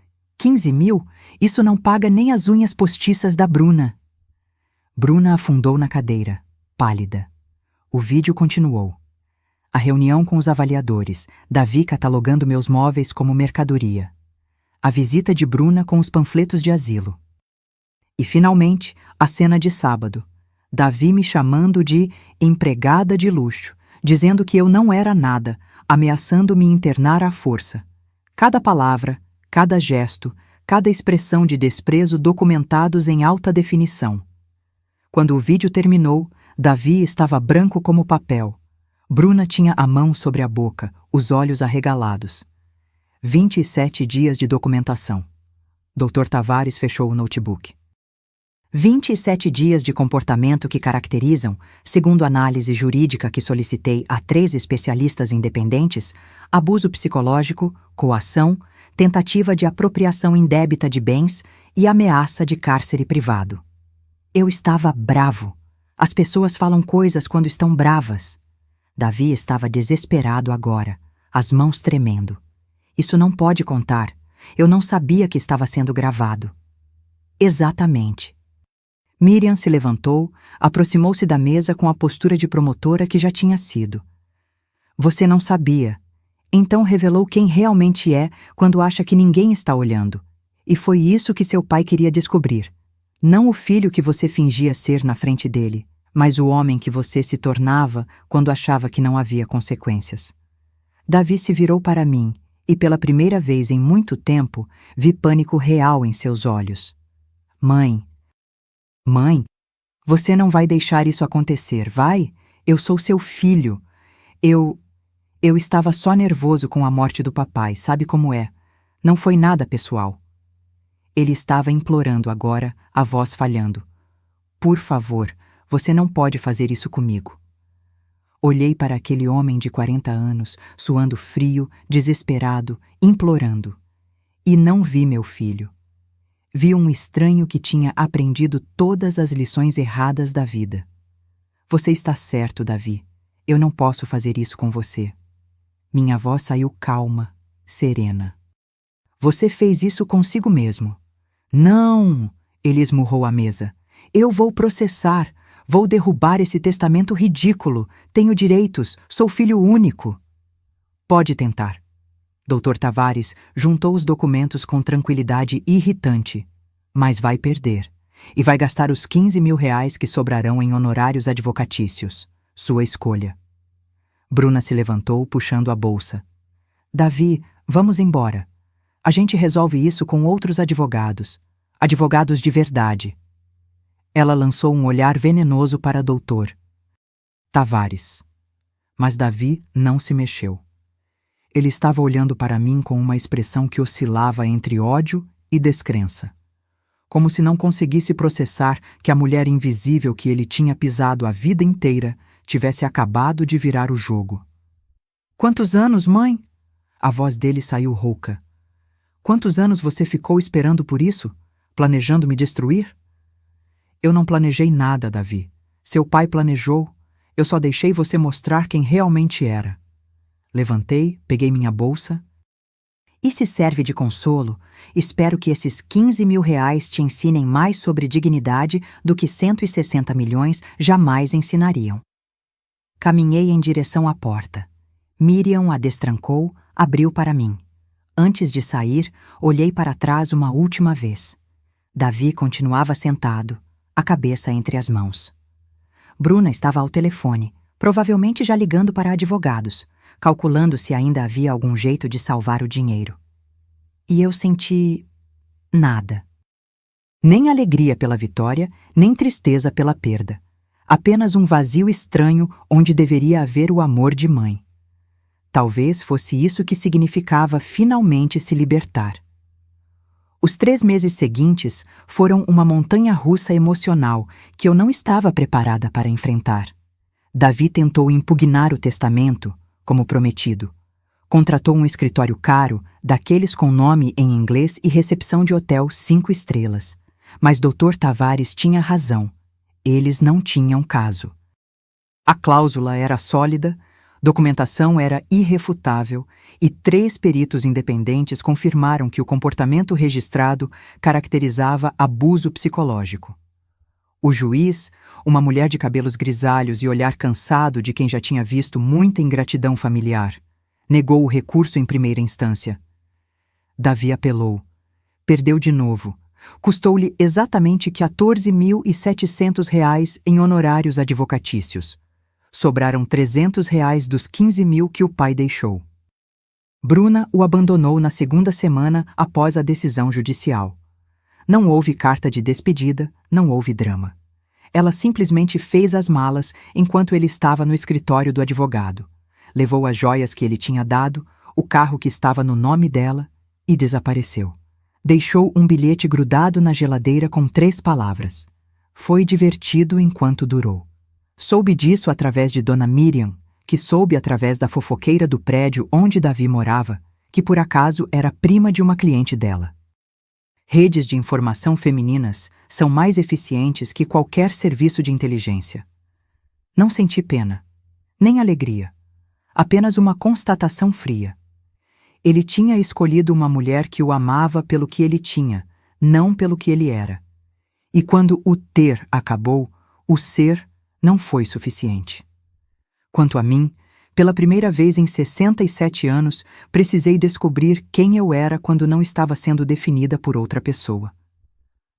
Speaker 1: 15.000? Isso não paga nem as unhas postiças da Bruna. Bruna afundou na cadeira, pálida. O vídeo continuou. A reunião com os avaliadores, Davi catalogando meus móveis como mercadoria. A visita de Bruna com os panfletos de asilo. E, finalmente, a cena de sábado. Davi me chamando de empregada de luxo, dizendo que eu não era nada, ameaçando me internar à força. Cada palavra, cada gesto, cada expressão de desprezo documentados em alta definição. Quando o vídeo terminou, Davi estava branco como papel. Bruna tinha a mão sobre a boca, os olhos arregalados. 27 dias de documentação. Dr. Tavares fechou o notebook. 27 dias de comportamento que caracterizam, segundo análise jurídica que solicitei a 3 especialistas independentes, abuso psicológico, coação, tentativa de apropriação indébita de bens e ameaça de cárcere privado. Eu estava bravo. As pessoas falam coisas quando estão bravas. Davi estava desesperado agora, as mãos tremendo. Isso não pode contar. Eu não sabia que estava sendo gravado. Exatamente. Miriam se levantou, aproximou-se da mesa com a postura de promotora que já tinha sido. Você não sabia. Então revelou quem realmente é quando acha que ninguém está olhando. E foi isso que seu pai queria descobrir. Não o filho que você fingia ser na frente dele, mas o homem que você se tornava quando achava que não havia consequências. Davi se virou para mim e, pela primeira vez em muito tempo, vi pânico real em seus olhos. Mãe, você não vai deixar isso acontecer, vai? Eu sou seu filho. Eu estava só nervoso com a morte do papai, sabe como é? Não foi nada pessoal. Ele estava implorando agora, a voz falhando. Por favor, você não pode fazer isso comigo. Olhei para aquele homem de 40 anos, suando frio, desesperado, implorando. E não vi meu filho. Vi um estranho que tinha aprendido todas as lições erradas da vida. Você está certo, Davi. Eu não posso fazer isso com você. Minha voz saiu calma, serena. Você fez isso consigo mesmo. Não! Ele esmurrou a mesa. Eu vou processar. Vou derrubar esse testamento ridículo. Tenho direitos. Sou filho único. Pode tentar. Dr. Tavares juntou os documentos com tranquilidade irritante. Mas vai perder. E vai gastar os 15 mil reais que sobrarão em honorários advocatícios. Sua escolha. Bruna se levantou, puxando a bolsa. Davi, vamos embora. A gente resolve isso com outros advogados. Advogados de verdade. Ela lançou um olhar venenoso para Dr. Tavares. Mas Davi não se mexeu. Ele estava olhando para mim com uma expressão que oscilava entre ódio e descrença. Como se não conseguisse processar que a mulher invisível que ele tinha pisado a vida inteira tivesse acabado de virar o jogo. Quantos anos, mãe? A voz dele saiu rouca. Quantos anos você ficou esperando por isso? Planejando me destruir? Eu não planejei nada, Davi. Seu pai planejou. Eu só deixei você mostrar quem realmente era. Levantei, peguei minha bolsa. E se serve de consolo, espero que esses 15 mil reais te ensinem mais sobre dignidade do que 160 milhões jamais ensinariam. Caminhei em direção à porta. Miriam a destrancou, abriu para mim. Antes de sair, olhei para trás uma última vez. Davi continuava sentado, a cabeça entre as mãos. Bruna estava ao telefone, provavelmente já ligando para advogados, calculando se ainda havia algum jeito de salvar o dinheiro. E eu senti nada. Nem alegria pela vitória, nem tristeza pela perda. Apenas um vazio estranho onde deveria haver o amor de mãe. Talvez fosse isso que significava finalmente se libertar. Os 3 meses seguintes foram uma montanha-russa emocional que eu não estava preparada para enfrentar. Davi tentou impugnar o testamento, como prometido. Contratou um escritório caro, daqueles com nome em inglês e recepção de hotel 5 estrelas. Mas Dr. Tavares tinha razão. Eles não tinham caso. A cláusula era sólida, documentação era irrefutável e 3 peritos independentes confirmaram que o comportamento registrado caracterizava abuso psicológico. O juiz, uma mulher de cabelos grisalhos e olhar cansado de quem já tinha visto muita ingratidão familiar, negou o recurso em primeira instância. Davi apelou. Perdeu de novo. Custou-lhe exatamente 14.700 reais em honorários advocatícios. Sobraram 300 reais dos 15 mil que o pai deixou. Bruna o abandonou na 2ª semana após a decisão judicial. Não houve carta de despedida, não houve drama. Ela simplesmente fez as malas enquanto ele estava no escritório do advogado. Levou as joias que ele tinha dado, o carro que estava no nome dela e desapareceu. Deixou um bilhete grudado na geladeira com 3 palavras. Foi divertido enquanto durou. Soube disso através de Dona Miriam, que soube através da fofoqueira do prédio onde Davi morava, que por acaso era prima de uma cliente dela. Redes de informação femininas são mais eficientes que qualquer serviço de inteligência. Não senti pena, nem alegria, apenas uma constatação fria. Ele tinha escolhido uma mulher que o amava pelo que ele tinha, não pelo que ele era. E quando o ter acabou, o ser não foi suficiente. Quanto a mim, pela primeira vez em 67 anos, precisei descobrir quem eu era quando não estava sendo definida por outra pessoa.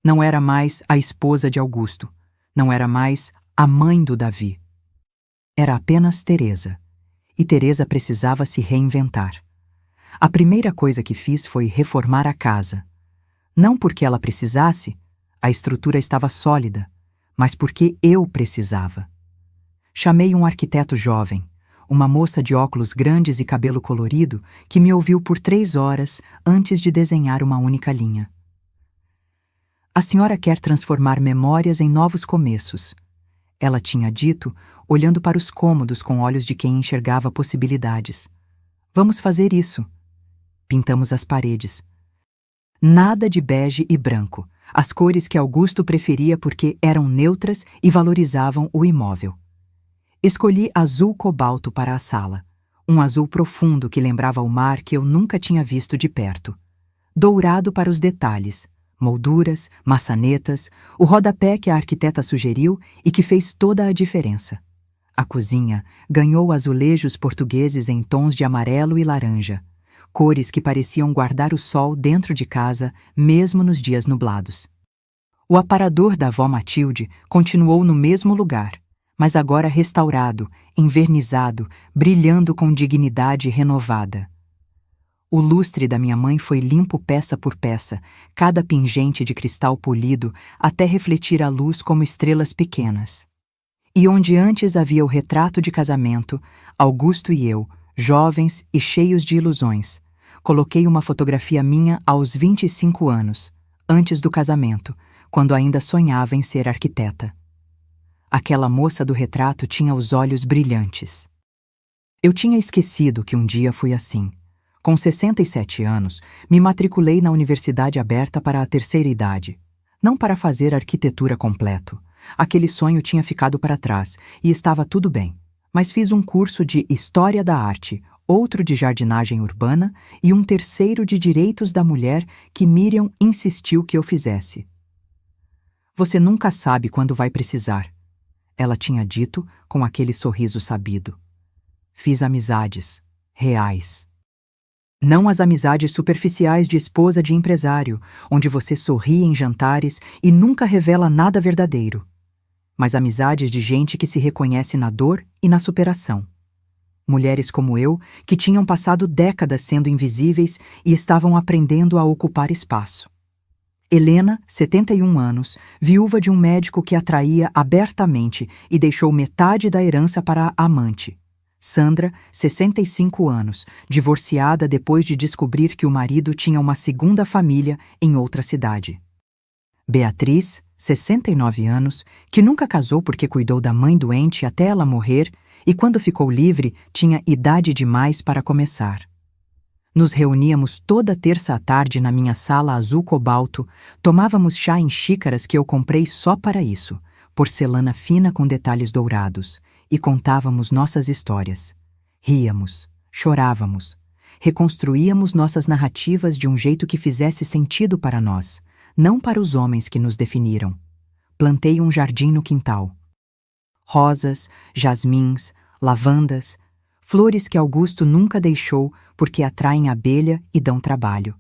Speaker 1: Não era mais a esposa de Augusto. Não era mais a mãe do Davi. Era apenas Teresa. E Teresa precisava se reinventar. A primeira coisa que fiz foi reformar a casa. Não porque ela precisasse, a estrutura estava sólida, mas porque eu precisava. Chamei um arquiteto jovem, uma moça de óculos grandes e cabelo colorido que me ouviu por 3 horas antes de desenhar uma única linha. A senhora quer transformar memórias em novos começos. Ela tinha dito, olhando para os cômodos com olhos de quem enxergava possibilidades. Vamos fazer isso. Pintamos as paredes. Nada de bege e branco, as cores que Augusto preferia porque eram neutras e valorizavam o imóvel. Escolhi azul cobalto para a sala, um azul profundo que lembrava o mar que eu nunca tinha visto de perto. Dourado para os detalhes, molduras, maçanetas, o rodapé que a arquiteta sugeriu e que fez toda a diferença. A cozinha ganhou azulejos portugueses em tons de amarelo e laranja, cores que pareciam guardar o sol dentro de casa, mesmo nos dias nublados. O aparador da avó Matilde continuou no mesmo lugar, mas agora restaurado, envernizado, brilhando com dignidade renovada. O lustre da minha mãe foi limpo peça por peça, cada pingente de cristal polido até refletir a luz como estrelas pequenas. E onde antes havia o retrato de casamento, Augusto e eu, jovens e cheios de ilusões, coloquei uma fotografia minha aos 25 anos, antes do casamento, quando ainda sonhava em ser arquiteta. Aquela moça do retrato tinha os olhos brilhantes. Eu tinha esquecido que um dia fui assim. Com 67 anos, me matriculei na Universidade Aberta para a terceira idade. Não para fazer arquitetura completo. Aquele sonho tinha ficado para trás e estava tudo bem. Mas fiz um curso de História da Arte, outro de Jardinagem Urbana e um terceiro de Direitos da Mulher que Miriam insistiu que eu fizesse. Você nunca sabe quando vai precisar. Ela tinha dito com aquele sorriso sabido. Fiz amizades, reais. Não as amizades superficiais de esposa de empresário, onde você sorri em jantares e nunca revela nada verdadeiro. Mas amizades de gente que se reconhece na dor e na superação. Mulheres como eu, que tinham passado décadas sendo invisíveis e estavam aprendendo a ocupar espaço. Helena, 71 anos, viúva de um médico que a traía abertamente e deixou metade da herança para a amante. Sandra, 65 anos, divorciada depois de descobrir que o marido tinha uma segunda família em outra cidade. Beatriz, 69 anos, que nunca casou porque cuidou da mãe doente até ela morrer e quando ficou livre tinha idade demais para começar. Nos reuníamos toda terça à tarde na minha sala azul cobalto, tomávamos chá em xícaras que eu comprei só para isso, porcelana fina com detalhes dourados, e contávamos nossas histórias. Ríamos, chorávamos, reconstruíamos nossas narrativas de um jeito que fizesse sentido para nós, não para os homens que nos definiram. Plantei um jardim no quintal. Rosas, jasmins, lavandas, flores que Augusto nunca deixou porque atraem abelha e dão trabalho.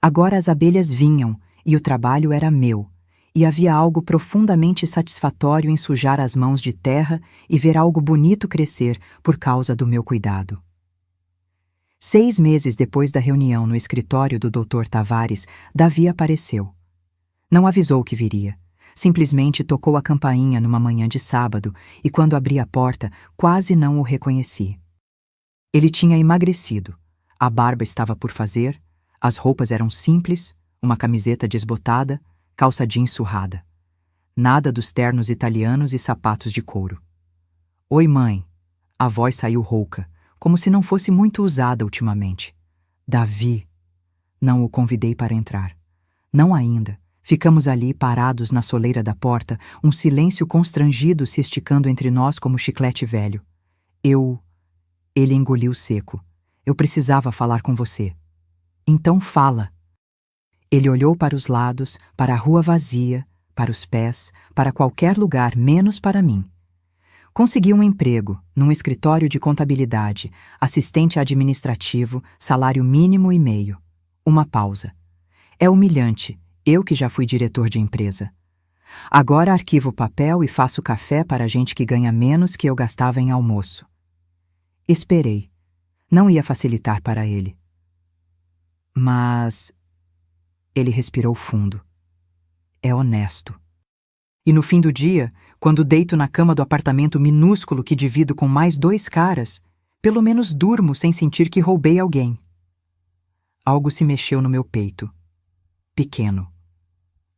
Speaker 1: Agora as abelhas vinham e o trabalho era meu, e havia algo profundamente satisfatório em sujar as mãos de terra e ver algo bonito crescer por causa do meu cuidado. 6 meses depois da reunião no escritório do Dr. Tavares, Davi apareceu. Não avisou que viria. Simplesmente tocou a campainha numa manhã de sábado e, quando abri a porta, quase não o reconheci. Ele tinha emagrecido, a barba estava por fazer, as roupas eram simples, uma camiseta desbotada, calça jeans surrada. Nada dos ternos italianos e sapatos de couro. Oi, mãe. A voz saiu rouca, como se não fosse muito usada ultimamente. Davi. Não o convidei para entrar. Não ainda. Ficamos ali parados na soleira da porta, um silêncio constrangido se esticando entre nós como chiclete velho. Ele engoliu seco. Eu precisava falar com você. Então fala. Ele olhou para os lados, para a rua vazia, para os pés, para qualquer lugar menos para mim. Consegui um emprego, num escritório de contabilidade, assistente administrativo, salário mínimo e meio. Uma pausa. É humilhante, eu que já fui diretor de empresa. Agora arquivo papel e faço café para gente que ganha menos que eu gastava em almoço. Esperei. Não ia facilitar para ele. Mas... Ele respirou fundo. É honesto. E no fim do dia, Quando deito na cama do apartamento minúsculo que divido com mais 2 caras, pelo menos durmo sem sentir que roubei alguém. Algo se mexeu no meu peito. Pequeno.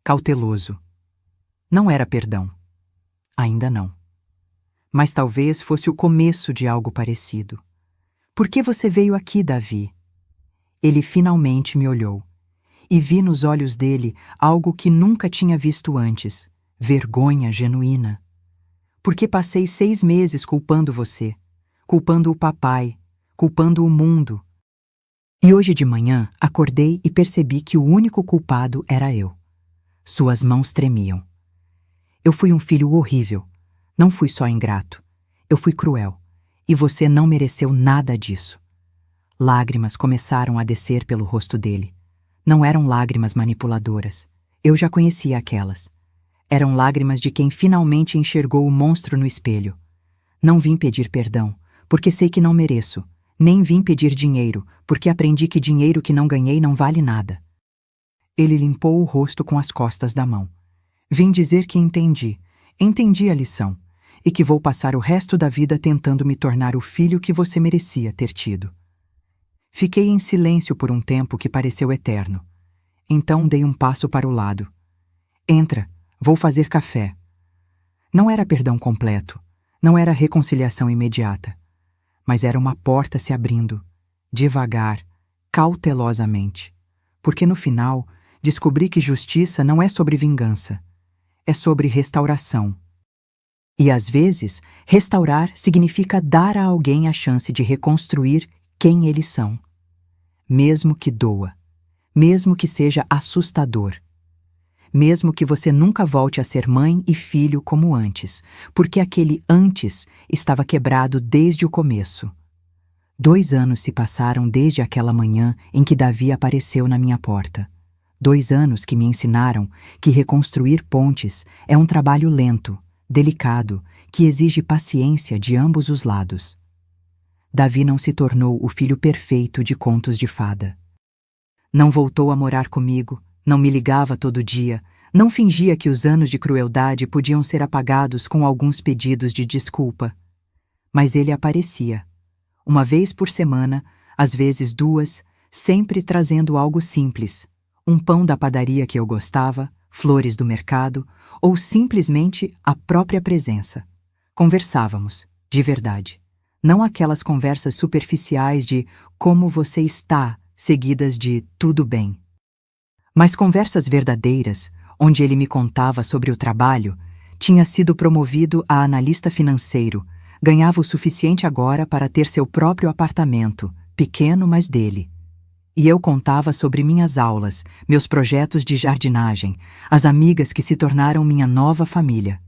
Speaker 1: Cauteloso. Não era perdão. Ainda não. Mas talvez fosse o começo de algo parecido. Por que você veio aqui, Davi? Ele finalmente me olhou. E vi nos olhos dele algo que nunca tinha visto antes. Vergonha genuína. Porque passei 6 meses culpando você, culpando o papai, culpando o mundo. E hoje de manhã acordei e percebi que o único culpado era eu. Suas mãos tremiam. Eu fui um filho horrível. Não fui só ingrato. Eu fui cruel. E você não mereceu nada disso. Lágrimas começaram a descer pelo rosto dele. Não eram lágrimas manipuladoras. Eu já conhecia aquelas. Eram lágrimas de quem finalmente enxergou o monstro no espelho. Não vim pedir perdão, porque sei que não mereço. Nem vim pedir dinheiro, porque aprendi que dinheiro que não ganhei não vale nada. Ele limpou o rosto com as costas da mão. Vim dizer que entendi a lição, e que vou passar o resto da vida tentando me tornar o filho que você merecia ter tido. Fiquei em silêncio por um tempo que pareceu eterno. Então dei um passo para o lado. Entra, vou fazer café. Não era perdão completo, não era reconciliação imediata. Mas era uma porta se abrindo, devagar, cautelosamente. Porque no final, descobri que justiça não é sobre vingança, é sobre restauração. E às vezes, restaurar significa dar a alguém a chance de reconstruir quem eles são. Mesmo que doa, mesmo que seja assustador. Mesmo que você nunca volte a ser mãe e filho como antes, porque aquele antes estava quebrado desde o começo. 2 anos se passaram desde aquela manhã em que Davi apareceu na minha porta. 2 anos que me ensinaram que reconstruir pontes é um trabalho lento, delicado, que exige paciência de ambos os lados. Davi não se tornou o filho perfeito de contos de fada. Não voltou a morar comigo, não me ligava todo dia, não fingia que os anos de crueldade podiam ser apagados com alguns pedidos de desculpa. Mas ele aparecia, uma vez por semana, às vezes 2, sempre trazendo algo simples, um pão da padaria que eu gostava, flores do mercado, ou simplesmente a própria presença. Conversávamos, de verdade. Não aquelas conversas superficiais de como você está, seguidas de tudo bem. Mas conversas verdadeiras, onde ele me contava sobre o trabalho, tinha sido promovido a analista financeiro, ganhava o suficiente agora para ter seu próprio apartamento, pequeno, mas dele. E eu contava sobre minhas aulas, meus projetos de jardinagem, as amigas que se tornaram minha nova família.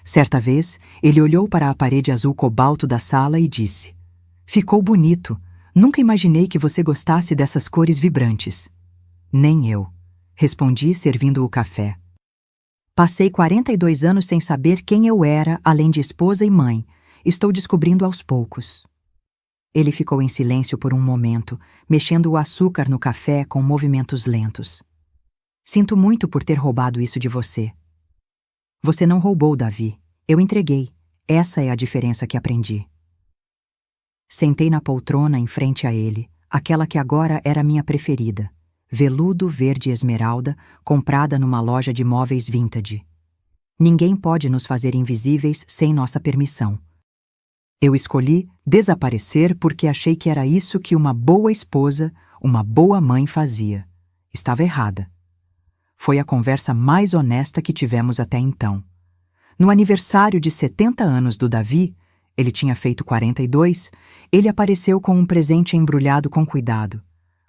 Speaker 1: Certa vez, ele olhou para a parede azul cobalto da sala e disse: "Ficou bonito. Nunca imaginei que você gostasse dessas cores vibrantes." Nem eu. Respondi, servindo o café. Passei 42 anos sem saber quem eu era, além de esposa e mãe. Estou descobrindo aos poucos. Ele ficou em silêncio por um momento, mexendo o açúcar no café com movimentos lentos. Sinto muito por ter roubado isso de você. Você não roubou, Davi. Eu entreguei. Essa é a diferença que aprendi. Sentei na poltrona em frente a ele, aquela que agora era minha preferida. Veludo verde esmeralda, comprada numa loja de móveis vintage. Ninguém pode nos fazer invisíveis sem nossa permissão. Eu escolhi desaparecer porque achei que era isso que uma boa esposa, uma boa mãe fazia. Estava errada. Foi a conversa mais honesta que tivemos até então. No aniversário de 70 anos do Davi, ele tinha feito 42, ele apareceu com um presente embrulhado com cuidado.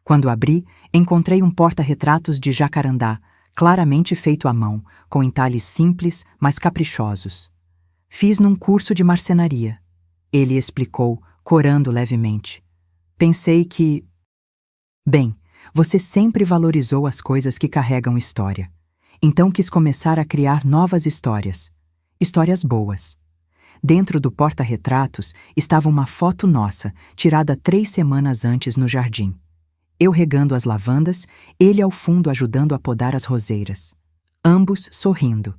Speaker 1: Quando abri, encontrei um porta-retratos de jacarandá, claramente feito à mão, com entalhes simples, mas caprichosos. Fiz num curso de marcenaria. Ele explicou, corando levemente. Pensei que... Bem, você sempre valorizou as coisas que carregam história. Então quis começar a criar novas histórias. Histórias boas. Dentro do porta-retratos estava uma foto nossa, tirada 3 semanas antes no jardim. Eu regando as lavandas, ele ao fundo ajudando a podar as roseiras. Ambos sorrindo.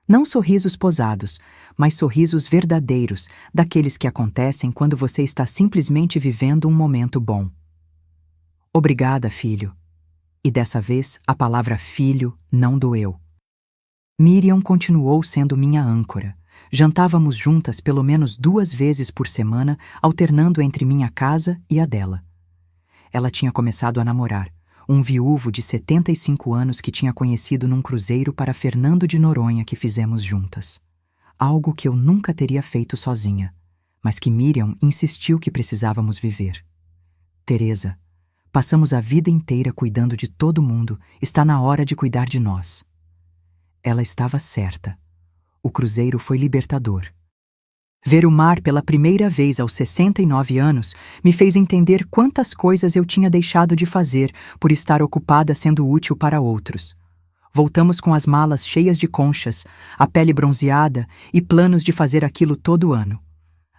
Speaker 1: Não sorrisos posados, mas sorrisos verdadeiros, daqueles que acontecem quando você está simplesmente vivendo um momento bom. Obrigada, filho. E dessa vez a palavra filho não doeu. Miriam continuou sendo minha âncora. Jantávamos juntas pelo menos 2 vezes por semana, alternando entre minha casa e a dela. Ela tinha começado a namorar um viúvo de 75 anos que tinha conhecido num cruzeiro para Fernando de Noronha que fizemos juntas. Algo que eu nunca teria feito sozinha, mas que Miriam insistiu que precisávamos viver. Teresa, passamos a vida inteira cuidando de todo mundo, está na hora de cuidar de nós. Ela estava certa. O cruzeiro foi libertador. Ver o mar pela primeira vez aos 69 anos me fez entender quantas coisas eu tinha deixado de fazer por estar ocupada sendo útil para outros. Voltamos com as malas cheias de conchas, a pele bronzeada e planos de fazer aquilo todo ano.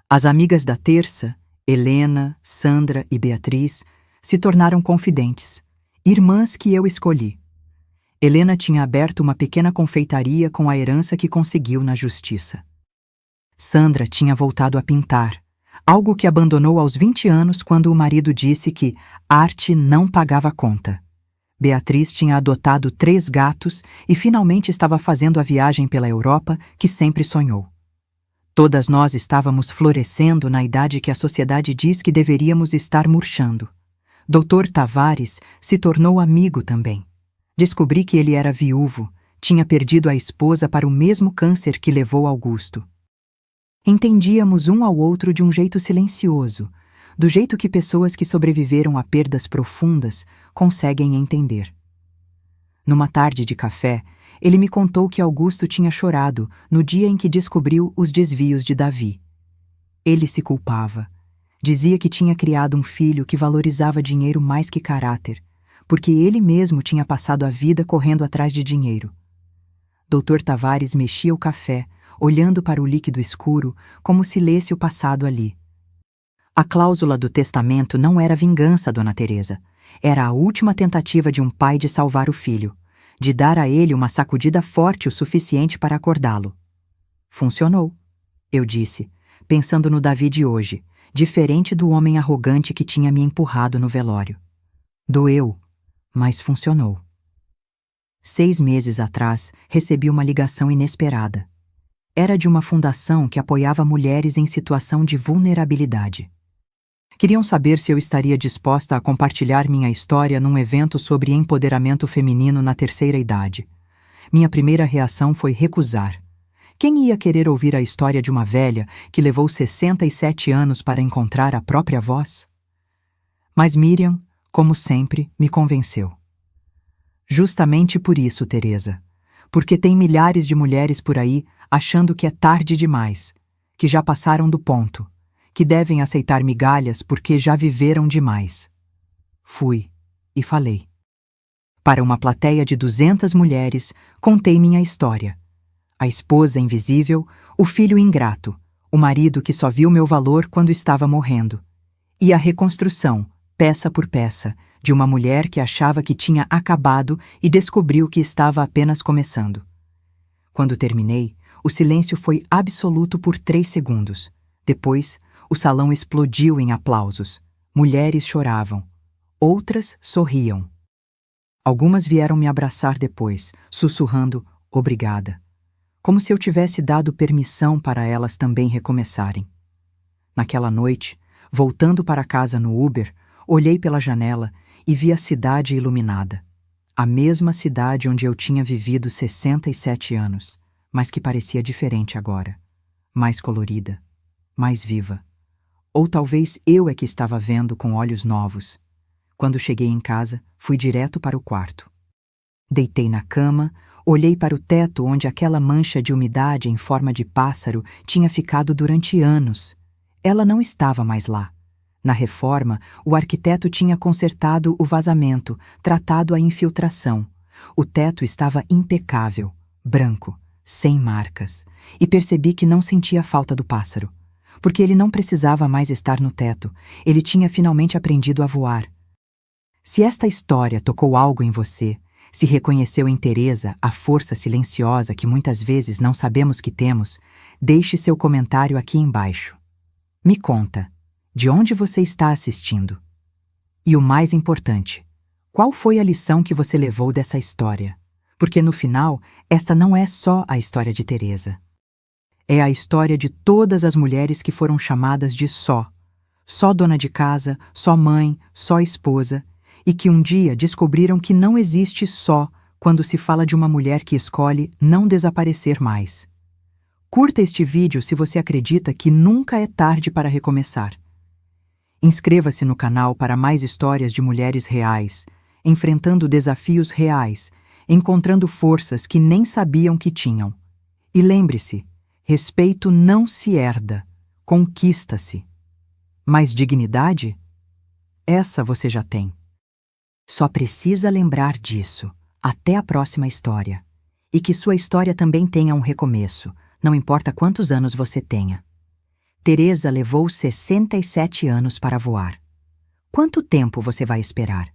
Speaker 1: As amigas da terça, Helena, Sandra e Beatriz, se tornaram confidentes, irmãs que eu escolhi. Helena tinha aberto uma pequena confeitaria com a herança que conseguiu na justiça. Sandra tinha voltado a pintar, algo que abandonou aos 20 anos quando o marido disse que arte não pagava conta. Beatriz tinha adotado 3 gatos e finalmente estava fazendo a viagem pela Europa que sempre sonhou. Todas nós estávamos florescendo na idade que a sociedade diz que deveríamos estar murchando. Dr. Tavares se tornou amigo também. Descobri que ele era viúvo, tinha perdido a esposa para o mesmo câncer que levou Augusto. Entendíamos um ao outro de um jeito silencioso, do jeito que pessoas que sobreviveram a perdas profundas conseguem entender. Numa tarde de café, ele me contou que Augusto tinha chorado no dia em que descobriu os desvios de Davi. Ele se culpava. Dizia que tinha criado um filho que valorizava dinheiro mais que caráter, porque ele mesmo tinha passado a vida correndo atrás de dinheiro. Dr. Tavares mexia o café, olhando para o líquido escuro, como se lesse o passado ali. A cláusula do testamento não era vingança, Dona Teresa. Era a última tentativa de um pai de salvar o filho, de dar a ele uma sacudida forte o suficiente para acordá-lo. Funcionou, eu disse, pensando no Davi de hoje, diferente do homem arrogante que tinha me empurrado no velório. Doeu, mas funcionou. 6 meses atrás, recebi uma ligação inesperada. Era de uma fundação que apoiava mulheres em situação de vulnerabilidade. Queriam saber se eu estaria disposta a compartilhar minha história num evento sobre empoderamento feminino na terceira idade. Minha primeira reação foi recusar. Quem ia querer ouvir a história de uma velha que levou 67 anos para encontrar a própria voz? Mas Miriam, como sempre, me convenceu. Justamente por isso, Teresa. Porque tem milhares de mulheres por aí achando que é tarde demais, que já passaram do ponto, que devem aceitar migalhas porque já viveram demais. Fui e falei. Para uma plateia de 200 mulheres, contei minha história. A esposa invisível, o filho ingrato, o marido que só viu meu valor quando estava morrendo. E a reconstrução, peça por peça, de uma mulher que achava que tinha acabado e descobriu que estava apenas começando. Quando terminei, o silêncio foi absoluto por 3 segundos. Depois, o salão explodiu em aplausos. Mulheres choravam. Outras sorriam. Algumas vieram me abraçar depois, sussurrando obrigada, como se eu tivesse dado permissão para elas também recomeçarem. Naquela noite, voltando para casa no Uber, olhei pela janela e vi a cidade iluminada. A mesma cidade onde eu tinha vivido 67 anos, mas que parecia diferente agora. Mais colorida, mais viva. Ou talvez eu é que estava vendo com olhos novos. Quando cheguei em casa, fui direto para o quarto. Deitei na cama, olhei para o teto onde aquela mancha de umidade em forma de pássaro tinha ficado durante anos. Ela não estava mais lá. Na reforma, o arquiteto tinha consertado o vazamento, tratado a infiltração. O teto estava impecável, branco, sem marcas, e percebi que não sentia falta do pássaro, porque ele não precisava mais estar no teto, ele tinha finalmente aprendido a voar. Se esta história tocou algo em você, Se reconheceu em Teresa a força silenciosa que muitas vezes não sabemos que temos, deixe seu comentário aqui embaixo. Me conta, de onde você está assistindo? E o mais importante, qual foi a lição que você levou dessa história? Porque no final, esta não é só a história de Teresa. É a história de todas as mulheres que foram chamadas de só dona de casa, só mãe, só esposa, e que um dia descobriram que não existe só quando se fala de uma mulher que escolhe não desaparecer mais. Curta este vídeo se você acredita que nunca é tarde para recomeçar. Inscreva-se no canal para mais histórias de mulheres reais, enfrentando desafios reais, encontrando forças que nem sabiam que tinham. E lembre-se, respeito não se herda, conquista-se. Mas dignidade? Essa você já tem. Só precisa lembrar disso. Até a próxima história. E que sua história também tenha um recomeço, não importa quantos anos você tenha. Teresa levou 67 anos para voar. Quanto tempo você vai esperar?